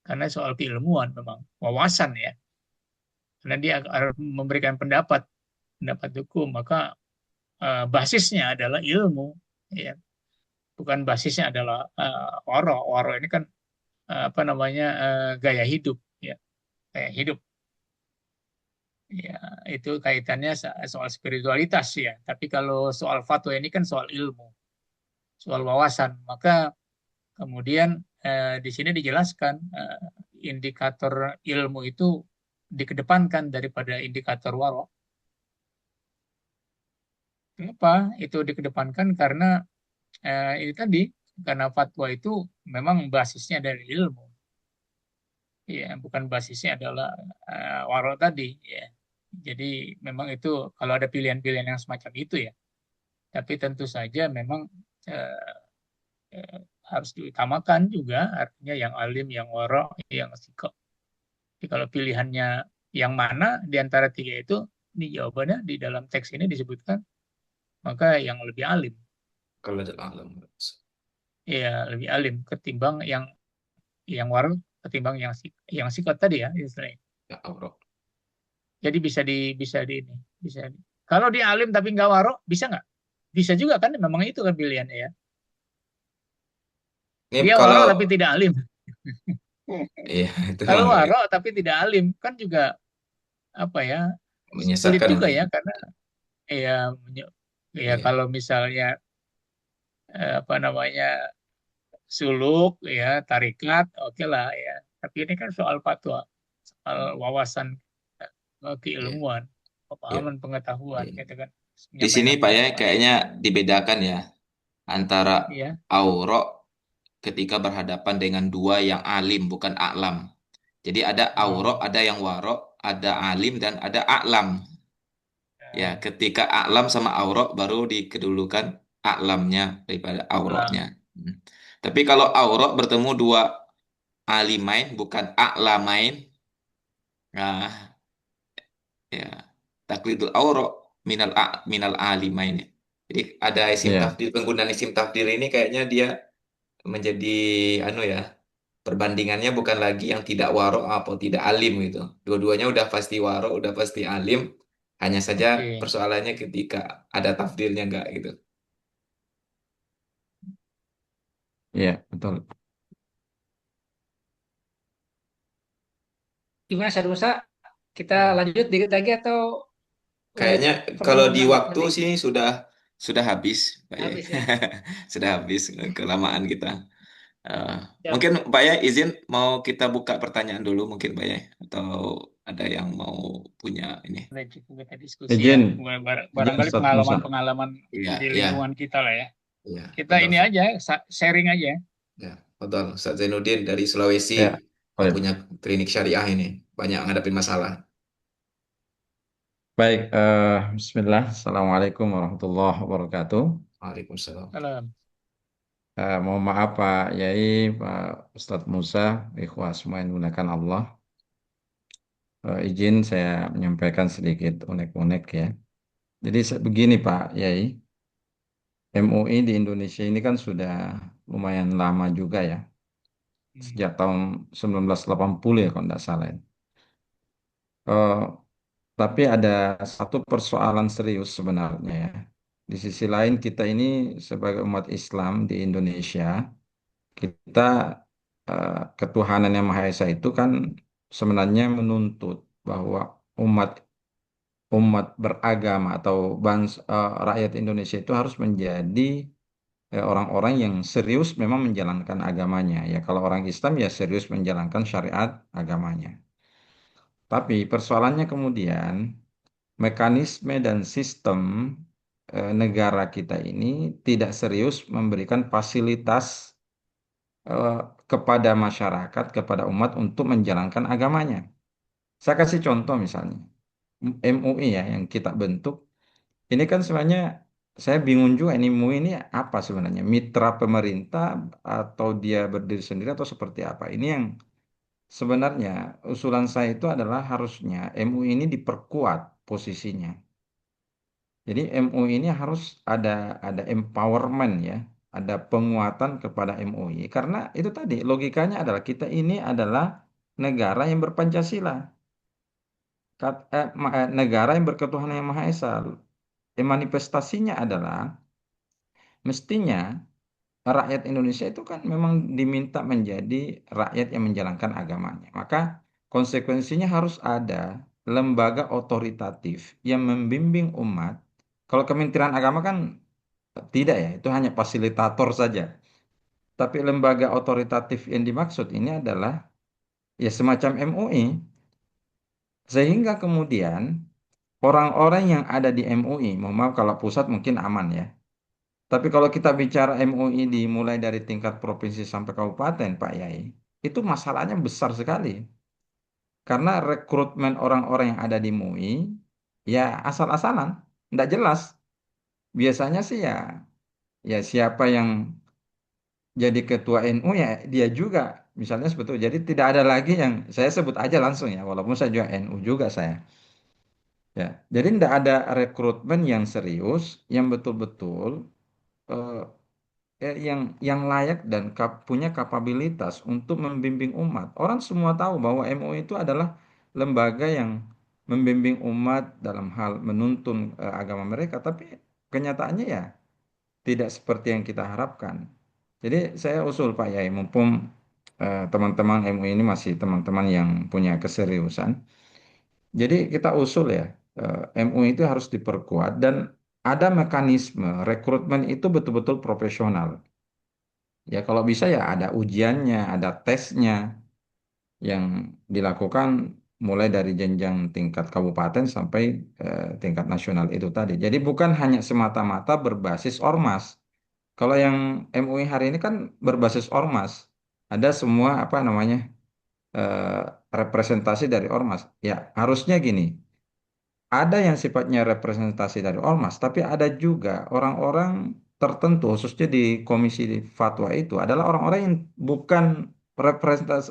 Karena soal keilmuan memang, wawasan ya. Karena dia harus memberikan pendapat, pendapat hukum, maka basisnya adalah ilmu, ya. Bukan basisnya adalah waro. Waro ini kan apa namanya gaya hidup ya, gaya hidup ya, itu kaitannya soal spiritualitas ya. Tapi kalau soal fatwa ini kan soal ilmu, soal wawasan, maka kemudian di sini dijelaskan indikator ilmu itu dikedepankan daripada indikator waro. Kenapa itu dikedepankan? Karena ini tadi, karena fatwa itu memang basisnya dari ilmu. Ya, bukan basisnya adalah waro tadi ya. Jadi memang itu kalau ada pilihan-pilihan yang semacam itu ya. Tapi tentu saja memang eh, eh, harus diutamakan juga, artinya yang alim, yang waro, yang sikap. Jadi kalau pilihannya yang mana di antara tiga itu, ini jawabannya di dalam teks ini disebutkan, maka yang lebih alim. kalau alam. Ya, lebih alim ketimbang yang waro, ketimbang yang sikap tadi ya istilahnya. Ya Allah. Jadi bisa di ini, bisa. Kalau dia alim tapi nggak warok, bisa nggak? Bisa juga kan? Memang itu kan pilihannya ya. Ini Dia kalau warok tapi tidak alim. iya itu Kalau memang warok tapi tidak alim kan juga apa ya? Sulit menyesatkan juga ini. ya karena ya ya Iya, kalau misalnya apa namanya suluk ya tarikat oke lah ya. Tapi ini kan soal fatwa, soal wawasan iya, keilmuan, iya, pemahaman pengetahuan iya. gitu kan, Di sini menyampaikan Pak ya pendapat. kayaknya dibedakan ya antara Iya. aurok ketika berhadapan dengan dua yang alim bukan a'lam. Jadi ada aurok, Oh, ada yang warok, ada alim dan ada a'lam. Ya, ya, ketika a'lam sama aurok baru dikedudukan a'lamnya daripada auroknya. alam. Hmm. Tapi kalau aurok bertemu dua alimain bukan a'lamain, nah ya taklidul aurok minal alimain. Jadi ada isim Iya. tafdil, penggunaan isim tafdil ini kayaknya dia menjadi anu ya, perbandingannya bukan lagi yang tidak warok atau tidak alim gitu. Dua-duanya udah pasti warok, udah pasti alim. Hanya saja Oke. persoalannya ketika ada tafdilnya enggak gitu. Iya, betul. Gimana Ustaz Musa? Kita Ya. lanjut dikit lagi atau eh, Kayaknya perlu kalau di nambah waktu lagi? sih sudah habis, Pak Yai. Habis ya. Sudah habis kelamaan kita. Eh, Ya. mungkin Pak Yai izin mau kita buka pertanyaan dulu mungkin Pak Yai atau ada yang mau punya ini. Udah cukup kita diskusi ya. Izin, izin Barangkali Ustadz Musa. pengalaman-pengalaman Iya, di iya, lingkungan kita lah ya. iya, Kita betul. ini aja, sharing aja. Ya, betul. Ustaz Zainuddin dari Sulawesi Ya, baik. punya klinik syariah ini banyak ngadepin masalah. Baik, Bismillah. Assalamualaikum warahmatullahi wabarakatuh. Waalaikumsalam. Salam. Mohon maaf Pak Yai, Pak Ustadz Musa, ikhwah semua yang menggunakan Allah. Izin saya menyampaikan sedikit unek-unek ya. Jadi begini Pak Yai, MUI di Indonesia ini kan sudah lumayan lama juga ya. Hmm. Sejak tahun 1980 ya kalau tidak salah, ya. Eh, tapi ada satu persoalan serius sebenarnya ya. Di sisi lain kita ini sebagai umat Islam di Indonesia, kita ketuhanan yang Maha Esa itu kan sebenarnya menuntut bahwa umat umat beragama atau bangsa rakyat Indonesia itu harus menjadi orang-orang yang serius memang menjalankan agamanya. Ya kalau orang Islam ya serius menjalankan syariat agamanya. Tapi persoalannya kemudian mekanisme dan sistem negara kita ini tidak serius memberikan fasilitas eh, kepada masyarakat, kepada umat untuk menjalankan agamanya. Saya kasih contoh misalnya, MUI ya yang kita bentuk, ini kan sebenarnya saya bingung juga ini MUI ini apa sebenarnya, mitra pemerintah atau dia berdiri sendiri atau seperti apa. Ini yang sebenarnya usulan saya itu adalah harusnya MUI ini diperkuat posisinya. Jadi MUI ini harus ada empowerment ya, ada penguatan kepada MUI karena itu tadi logikanya adalah kita ini adalah negara yang berPancasila, negara yang berketuhanan yang Maha Esa. Manifestasinya adalah mestinya rakyat Indonesia itu kan memang diminta menjadi rakyat yang menjalankan agamanya. Maka konsekuensinya harus ada lembaga otoritatif yang membimbing umat. Kalau Kementerian Agama kan tidak ya, itu hanya fasilitator saja. Tapi lembaga otoritatif yang dimaksud ini adalah ya semacam MUI. Sehingga kemudian orang-orang yang ada di MUI, mohon maaf kalau pusat mungkin aman ya. Tapi kalau kita bicara MUI dimulai dari tingkat provinsi sampai kabupaten, Pak Yai, itu masalahnya besar sekali. Karena rekrutmen orang-orang yang ada di MUI, ya asal-asalan, tidak jelas. Biasanya sih ya siapa yang jadi ketua NU ya dia juga misalnya sebetulnya jadi tidak ada lagi yang saya sebut aja langsung ya walaupun saya juga NU juga saya ya jadi tidak ada rekrutmen yang serius yang betul-betul eh, yang layak dan punya kapabilitas untuk membimbing umat orang semua tahu bahwa MUI itu adalah lembaga yang membimbing umat dalam hal menuntun agama mereka, tapi kenyataannya ya tidak seperti yang kita harapkan. Jadi saya usul Pak Yai, mumpung teman-teman MUI ini masih teman-teman yang punya keseriusan, jadi kita usul ya, MUI itu harus diperkuat dan ada mekanisme rekrutmen itu betul-betul profesional. Ya kalau bisa ya ada ujiannya, ada tesnya yang dilakukan mulai dari jenjang tingkat kabupaten sampai tingkat nasional itu tadi. Jadi bukan hanya semata-mata berbasis ormas. Kalau yang MUI hari ini kan berbasis ormas. Ada semua apa namanya eh, representasi dari ormas. Ya harusnya gini. Ada yang sifatnya representasi dari ormas, tapi ada juga orang-orang tertentu, khususnya di komisi fatwa itu, adalah orang-orang yang bukan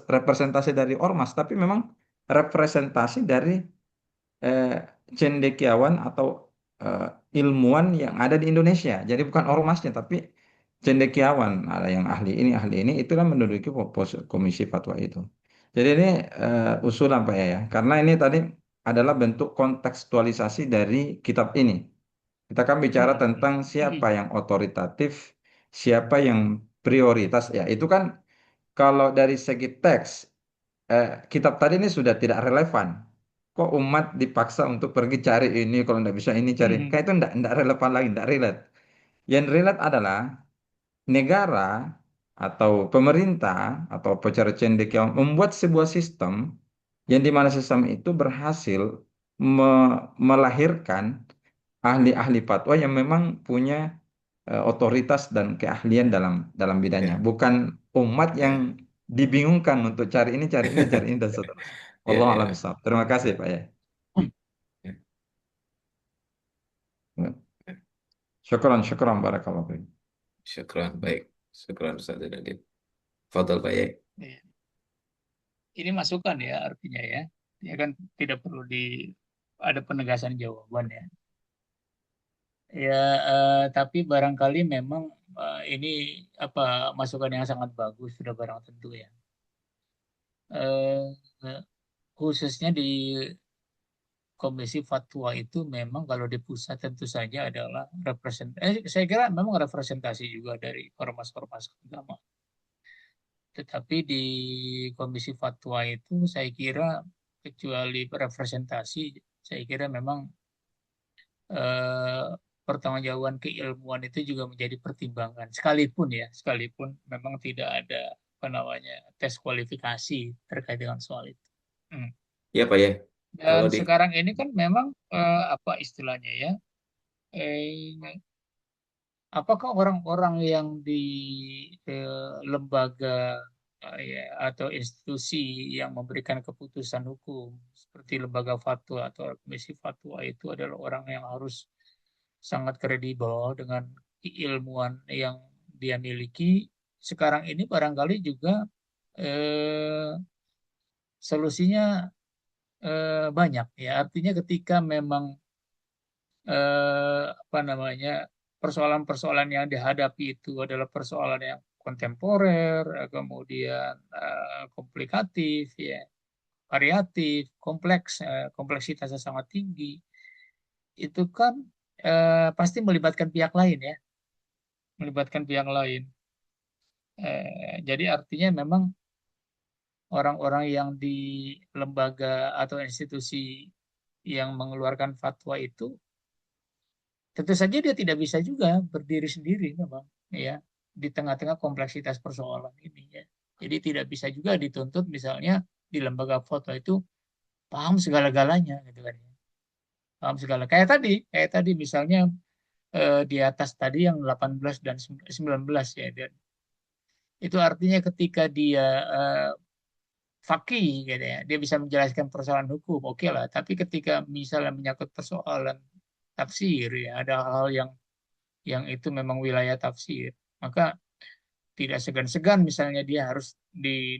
representasi dari ormas, tapi memang representasi dari eh, cendekiawan atau eh, ilmuwan yang ada di Indonesia. Jadi bukan ormasnya, tapi cendekiawan. Ada yang ahli ini, itulah menduduki komisi fatwa itu. Jadi ini usulan Pak ya, karena ini tadi adalah bentuk kontekstualisasi dari kitab ini. Kita kan bicara tentang siapa yang otoritatif, siapa yang prioritas. Ya, itu kan kalau dari segi teks, kitab tadi ini sudah tidak relevan. Kok umat dipaksa untuk pergi cari ini, kalau tidak bisa ini cari. Kayak itu tidak relevan lagi, tidak relate. Yang relate adalah negara atau pemerintah atau pecara cendekia yang membuat sebuah sistem yang di mana sistem itu berhasil melahirkan ahli-ahli fatwa yang memang punya otoritas dan keahlian dalam bidangnya, Ya, bukan umat yang ya, dibingungkan untuk cari ini dan seterusnya. ya, Allah alam ya. bisawab. Terima kasih Pak ya. Ya. Syukran, syukran barakallahu fiik. Syukran, baik. Syukran Ustaz Zainuddin. Fadal Pak Yai. Iya. Ini masukan ya artinya ya. Ya kan tidak perlu ada penegasan jawaban ya. Ya, tapi barangkali memang ini apa masukan yang sangat bagus sudah barang tentu ya. Eh, Khususnya di Komisi Fatwa itu memang kalau di pusat tentu saja adalah saya kira memang representasi juga dari ormas-ormas agama. Tetapi di Komisi Fatwa itu saya kira kecuali representasi, saya kira memang eh, pertanggungjawaban keilmuan itu juga menjadi pertimbangan. Sekalipun memang tidak ada apa namanya tes kualifikasi terkait dengan soal itu. Hmm. Ya Pak Yai. Dan Kalau di sekarang ini kan memang apa istilahnya ya? Eh, Apakah orang-orang yang di lembaga ya, atau institusi yang memberikan keputusan hukum seperti lembaga fatwa atau komisi fatwa itu adalah orang yang harus sangat kredibel dengan keilmuan yang dia miliki? Sekarang ini barangkali juga eh, solusinya banyak ya. Artinya ketika memang apa namanya persoalan-persoalan yang dihadapi itu adalah persoalan yang kontemporer, kemudian komplikatif, ya, variatif, kompleks, kompleksitasnya sangat tinggi, itu kan pasti melibatkan pihak lain ya, melibatkan pihak lain. Jadi artinya memang orang-orang yang di lembaga atau institusi yang mengeluarkan fatwa itu tentu saja dia tidak bisa juga berdiri sendiri memang ya di tengah-tengah kompleksitas persoalan ini ya. Jadi tidak bisa juga dituntut misalnya di lembaga fatwa itu paham segala-galanya gitu kan ya. Paham segala kayak tadi misalnya di atas tadi yang 18 dan 19 ya. Dan itu artinya ketika dia eh, fakih gitu ya, dia bisa menjelaskan persoalan hukum, oke lah. Tapi ketika misalnya menyangkut persoalan tafsir ya, ada hal yang itu memang wilayah tafsir, maka tidak segan-segan misalnya dia harus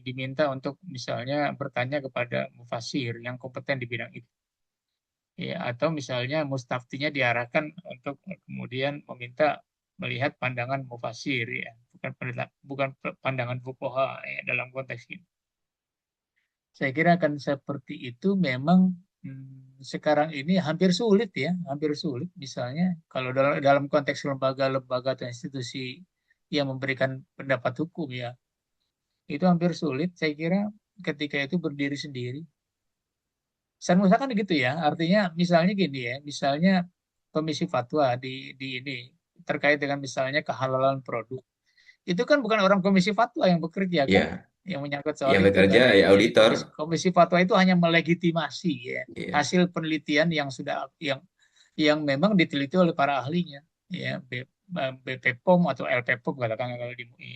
diminta untuk misalnya bertanya kepada mufasir yang kompeten di bidang itu. Ya, atau misalnya mustaftinya diarahkan untuk kemudian meminta melihat pandangan mufasir ya, bukan pandangan fuqaha ya, dalam konteks ini. Saya kira akan seperti itu memang sekarang ini hampir sulit ya, hampir sulit. Misalnya kalau dalam konteks lembaga-lembaga atau institusi yang memberikan pendapat hukum ya, itu hampir sulit. Saya kira ketika itu berdiri sendiri. Saya kan gitu ya, artinya misalnya gini ya, misalnya komisi fatwa di ini terkait dengan misalnya kehalalan produk. Itu kan bukan orang komisi fatwa yang bekerja kan, Ya, yang menyangkut soal yang itu bekerja kan. ya Jadi auditor. komisi fatwa itu hanya melegitimasi ya Iya, hasil penelitian yang sudah yang memang diteliti oleh para ahlinya ya, BPOM atau LPPOM katakan kalau di MUI.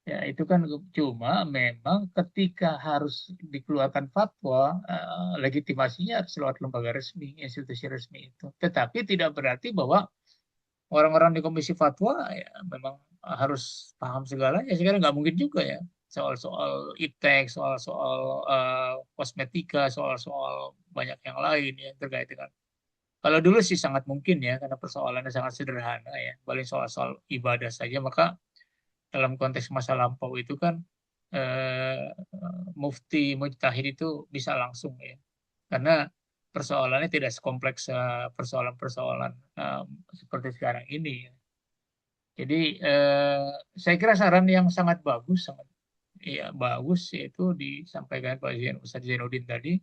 Ya, itu kan cuma memang ketika harus dikeluarkan fatwa, legitimasinya harus lewat lembaga resmi, institusi resmi itu. Tetapi tidak berarti bahwa orang-orang di komisi fatwa ya memang harus paham segalanya. Sekarang nggak mungkin juga ya. Soal-soal iptek, soal-soal kosmetika, soal-soal banyak yang lain ya terkait dengan. Kalau dulu sih sangat mungkin ya, karena persoalannya sangat sederhana ya. Paling soal-soal ibadah saja, maka dalam konteks masa lampau itu kan mufti mujtahid itu bisa langsung ya. Karena persoalannya tidak sekompleks persoalan-persoalan seperti sekarang ini ya. Jadi saya kira saran yang sangat bagus, sangat ya bagus yaitu disampaikan Pak Ustadz Zainuddin tadi.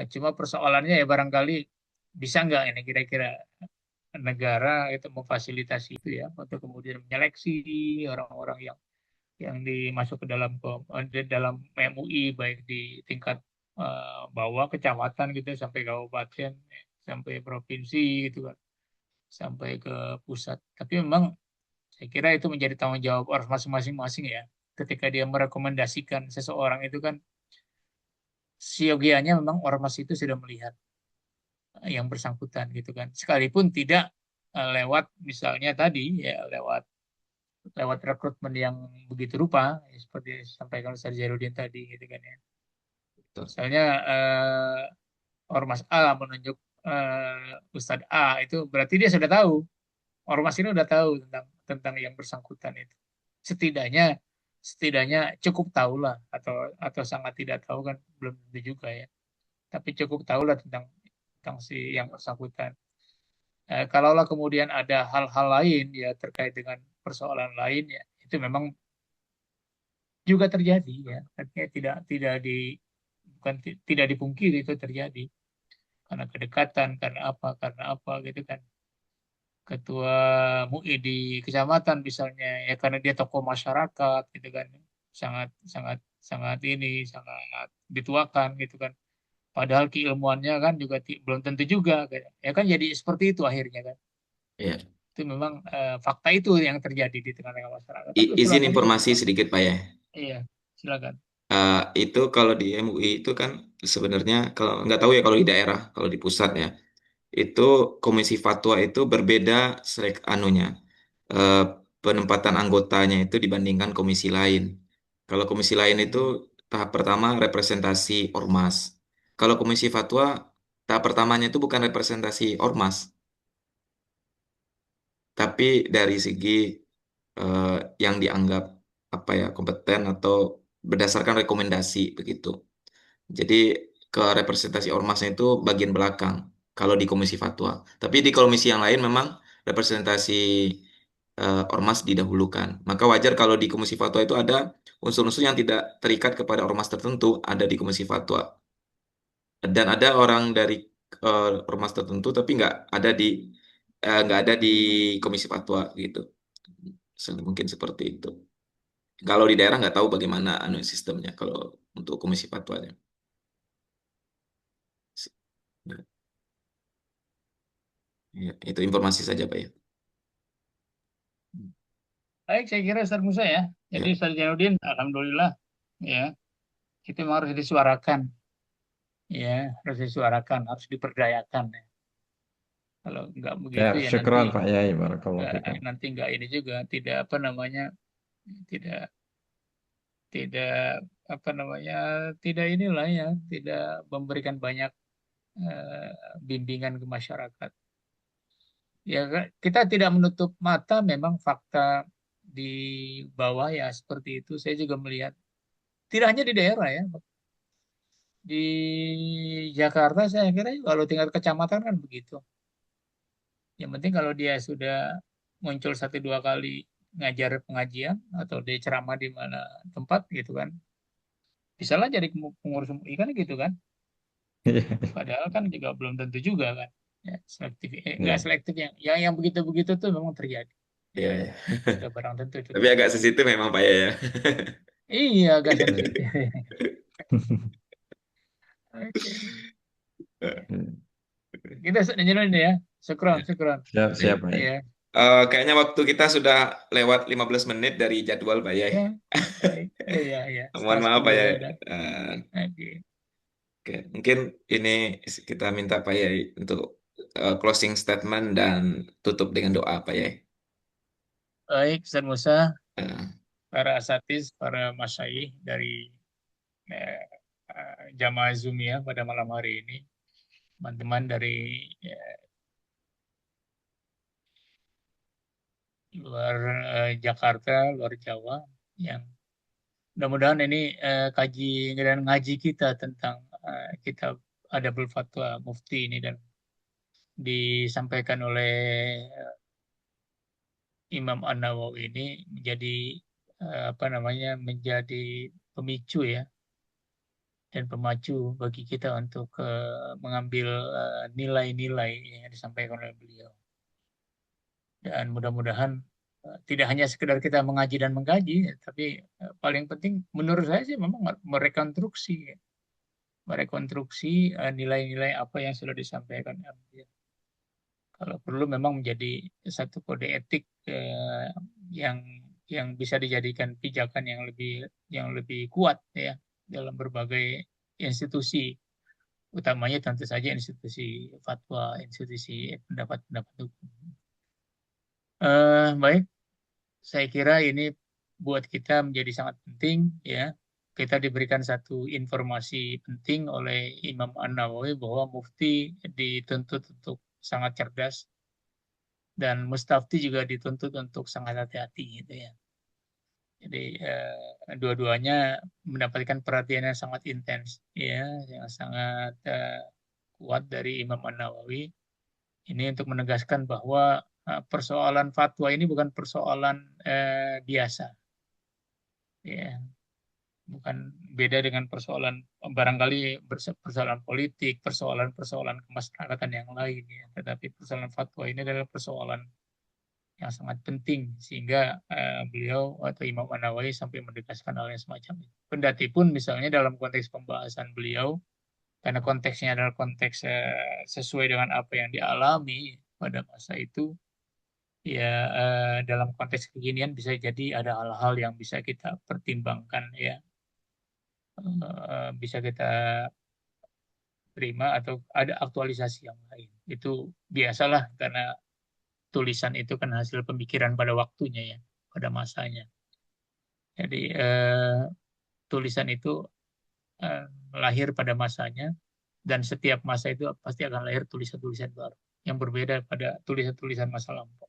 Cuma persoalannya ya barangkali bisa nggak ini kira-kira negara itu memfasilitasi itu ya untuk kemudian menyeleksi orang-orang yang dimasuk ke dalam MUI baik di tingkat bawah kecamatan gitu sampai kabupaten sampai provinsi gitu kan sampai ke pusat. Tapi memang saya kira itu menjadi tanggung jawab ormas masing-masing ya. Ketika dia merekomendasikan seseorang itu kan siogianya memang ormas itu sudah melihat yang bersangkutan gitu kan. Sekalipun tidak lewat misalnya tadi ya lewat lewat rekrutmen yang begitu rupa ya, seperti disampaikan Ustaz Zainuddin tadi gitu kan ya. betul. Misalnya ormas A menunjuk Ustadz A itu berarti dia sudah tahu ormas ini udah tahu tentang tentang yang bersangkutan itu. Setidaknya setidaknya cukup tahu lah atau sangat tidak tahu kan belum tentu juga ya. Tapi cukup tahu lah tentang tentang si yang bersangkutan. Kalaulah kemudian ada hal-hal lain ya terkait dengan persoalan lain ya itu memang juga terjadi ya. Artinya tidak bukan tidak dipungkiri itu terjadi karena kedekatan karena apa gitu kan ketua MUI di kecamatan misalnya ya karena dia tokoh masyarakat gitu kan sangat sangat sangat ini sangat dituakan gitu kan padahal keilmuannya kan juga belum tentu juga kan. Ya kan jadi seperti itu akhirnya kan Ya. itu memang fakta itu yang terjadi di tengah-tengah masyarakat tapi Izin usulan tadi informasi sedikit Pak ya. iya silakan. Itu kalau di MUI itu kan sebenarnya kalau nggak tahu ya kalau di daerah, kalau di pusat ya, itu komisi fatwa itu berbeda anunya eh, penempatan anggotanya itu dibandingkan komisi lain. Kalau komisi lain itu tahap pertama representasi ormas. Kalau komisi fatwa tahap pertamanya itu bukan representasi ormas, tapi dari segi eh, yang dianggap apa ya kompeten atau berdasarkan rekomendasi begitu. Jadi ke representasi ormasnya itu bagian belakang kalau di komisi fatwa. Tapi di komisi yang lain memang representasi ormas didahulukan. Maka wajar kalau di komisi fatwa itu ada unsur-unsur yang tidak terikat kepada ormas tertentu ada di komisi fatwa. Dan ada orang dari ormas tertentu tapi nggak ada di komisi fatwa gitu. Mungkin seperti itu. Kalau di daerah nggak tahu bagaimana anu sistemnya kalau untuk komisi fatwanya. Ya, itu informasi saja Pak ya. Baik saya kira Ustaz Musa ya jadi Ya, Ustaz Jainuddin alhamdulillah ya itu memang harus disuarakan ya harus disuarakan harus diperdayakan ya. Kalau nggak Ya, begitu ya nanti syukran Pak Yai, barakallahu nggak fikum. nanti nggak ini juga tidak apa namanya tidak tidak apa namanya tidak inilah ya tidak memberikan banyak eh, bimbingan ke masyarakat ya kita tidak menutup mata memang fakta di bawah ya seperti itu saya juga melihat tidak hanya di daerah ya Di Jakarta saya kira kalau tingkat kecamatan kan begitu. Yang penting kalau dia sudah muncul satu dua kali ngajar pengajian atau dia ceramah di mana tempat gitu kan, bisa lah jadi pengurus MUI kan gitu kan. Padahal kan juga belum tentu juga kan. Ya, selektif, nggak Ya, selektif yang begitu-begitu tuh memang terjadi. ya, ya. Sudah barang tentu itu Tapi agak terjadi. sensitif memang Pak ya. Iya, agak sensitif. Oke. Kita sudah jalan ya. Syukron, Ya. syukron. Siap, siap, Baik. Pak. Iya, Kayaknya waktu kita sudah lewat 15 menit dari jadwal Pak Yai. ya, baik. Iya, iya. Mohon Setengah maaf 10 Pak ya Yai. udah. Eh, Oke. Oke, mungkin ini kita minta Pak Yai untuk closing statement dan tutup dengan doa Pak Yai. Baik, Ustaz Musa, Eh, para asatis, para masyayikh dari Jamaah Zumiyah pada malam hari ini, teman-teman dari luar Jakarta, luar Jawa, yang mudah-mudahan ini kaji dan ngaji kita tentang kitab Adabul Fatwa Mufti ini dan disampaikan oleh Imam An-Nawawi ini menjadi apa namanya menjadi pemicu ya dan pemacu bagi kita untuk mengambil nilai-nilai yang disampaikan oleh beliau. Dan mudah-mudahan tidak hanya sekedar kita mengaji dan mengkaji, tapi paling penting menurut saya sih memang merekonstruksi nilai-nilai apa yang sudah disampaikan. Kalau perlu memang menjadi satu kode etik yang bisa dijadikan pijakan yang lebih kuat ya dalam berbagai institusi, utamanya tentu saja institusi fatwa, institusi pendapat-pendapat hukum. Baik, saya kira ini buat kita menjadi sangat penting ya. Kita diberikan satu informasi penting oleh Imam An-Nawawi bahwa mufti dituntut untuk sangat cerdas dan mustafti juga dituntut untuk sangat hati-hati gitu ya. Jadi dua-duanya mendapatkan perhatian yang sangat intens ya, yang sangat kuat dari Imam An-Nawawi. Ini untuk menegaskan bahwa persoalan fatwa ini bukan persoalan biasa ya, bukan beda dengan persoalan barangkali persoalan politik, persoalan-persoalan kemasyarakatan yang lain ya. Tetapi persoalan fatwa ini adalah persoalan yang sangat penting sehingga beliau atau Imam An-Nawawi sampai menegaskan hal yang semacam itu. Kendati pun misalnya dalam konteks pembahasan beliau, karena konteksnya adalah konteks sesuai dengan apa yang dialami pada masa itu, ya dalam konteks kekinian bisa jadi ada hal-hal yang bisa kita pertimbangkan ya, bisa kita terima atau ada aktualisasi yang lain. Itu biasalah karena tulisan itu kan hasil pemikiran pada waktunya ya, pada masanya. Jadi tulisan itu eh, lahir pada masanya dan setiap masa itu pasti akan lahir tulisan-tulisan baru yang berbeda pada tulisan-tulisan masa lampau.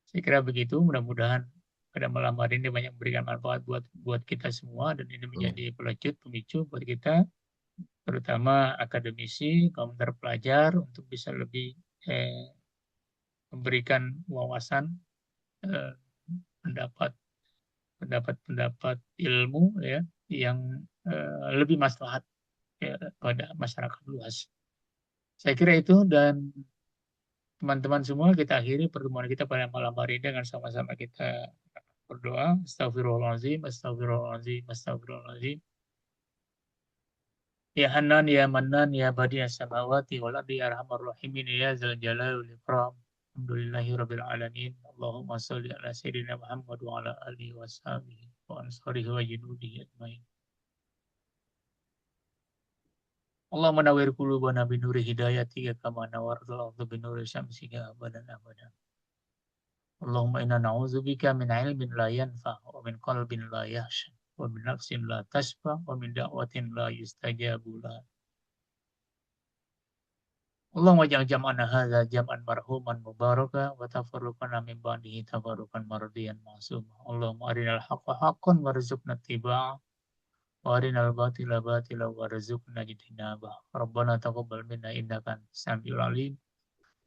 Saya kira begitu. Mudah-mudahan pada malam hari ini banyak memberikan manfaat buat buat kita semua dan ini menjadi pelecut pemicu buat kita, terutama akademisi, kaum terpelajar untuk bisa lebih eh, memberikan wawasan, eh, pendapat pendapat-pendapat ilmu ya yang lebih maslahat ya, pada masyarakat luas. Saya kira itu dan teman-teman semua kita akhiri pertemuan kita pada malam hari ini dengan sama-sama kita berdoa. Astagfirullahaladzim, astagfirullahaladzim, astagfirullahaladzim. Ya Hanan, ya Manan, ya Badi'as samawati wal ardi ya arhamar rahimin ya zal jalali wal ikram. Alhamdulillahi rabbil alamin. Allahumma shalli ala sayyidina Muhammad wa ala alihi wa sahbihi wa ansarihi wa junudihi ajmain. Allahumma nawwir qulubana bi nuri hidayatika kama nawwartal arda bi nuri syamsika abadan abadan. Allahumma inna na'udzubika min ilmin la yanfa' wa min qalbin la yakhsha wa min nafsin la tashfa wa min da'watin la yustajabu laha. Allahumma ja'al jam'ana hadza jam'an marhuman mubaraka wa tafarruqana min ba'dihi tafarruqan mardiyan ma'suma. Allahumma arinal haqqa haqqan warzuqna ittiba'ah وأرنا الباطل باطلا وارزقنا اجتنابه ربنا تقبل منا إنك أنت السميع العليم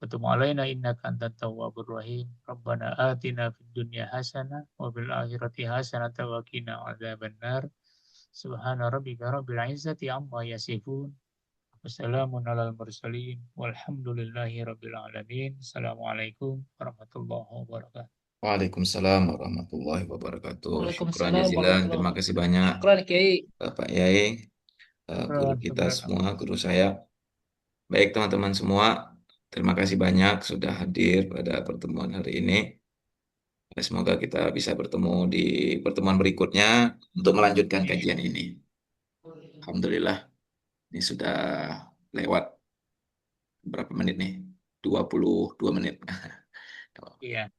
وتب علينا إنك أنت التواب الرحيم ربنا آتنا في الدنيا حسنة وفي الآخرة حسنة وقنا عذاب النار سبحان ربك رب العزة عما يصفون وسلام على المرسلين والحمد لله رب العالمين السلام عليكم ورحمة الله وبركاته. Waalaikumsalam warahmatullahi wabarakatuh. Syukran Waalaikumsalam jazilan. warahmatullahi Terima kasih wabarakatuh. banyak Syukran Kiai. Bapak Yai, guru kita semua, guru saya. Baik teman-teman semua, terima kasih banyak sudah hadir pada pertemuan hari ini. Semoga kita bisa bertemu di pertemuan berikutnya untuk melanjutkan kajian ini. Alhamdulillah, ini sudah lewat berapa menit nih? 22 menit. Iya.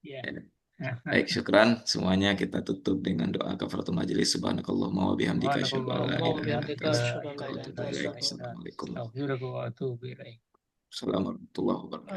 Baik, syukran semuanya. Kita tutup dengan doa kafaratul majelis. Subhanakallahumma wa bihamdika asyhadu an la ilaha illa anta astaghfiruka wa atubu ilaik. Assalamualaikum Astaghfiruka wa atubu ilaik. warahmatullahi wabarakatuh.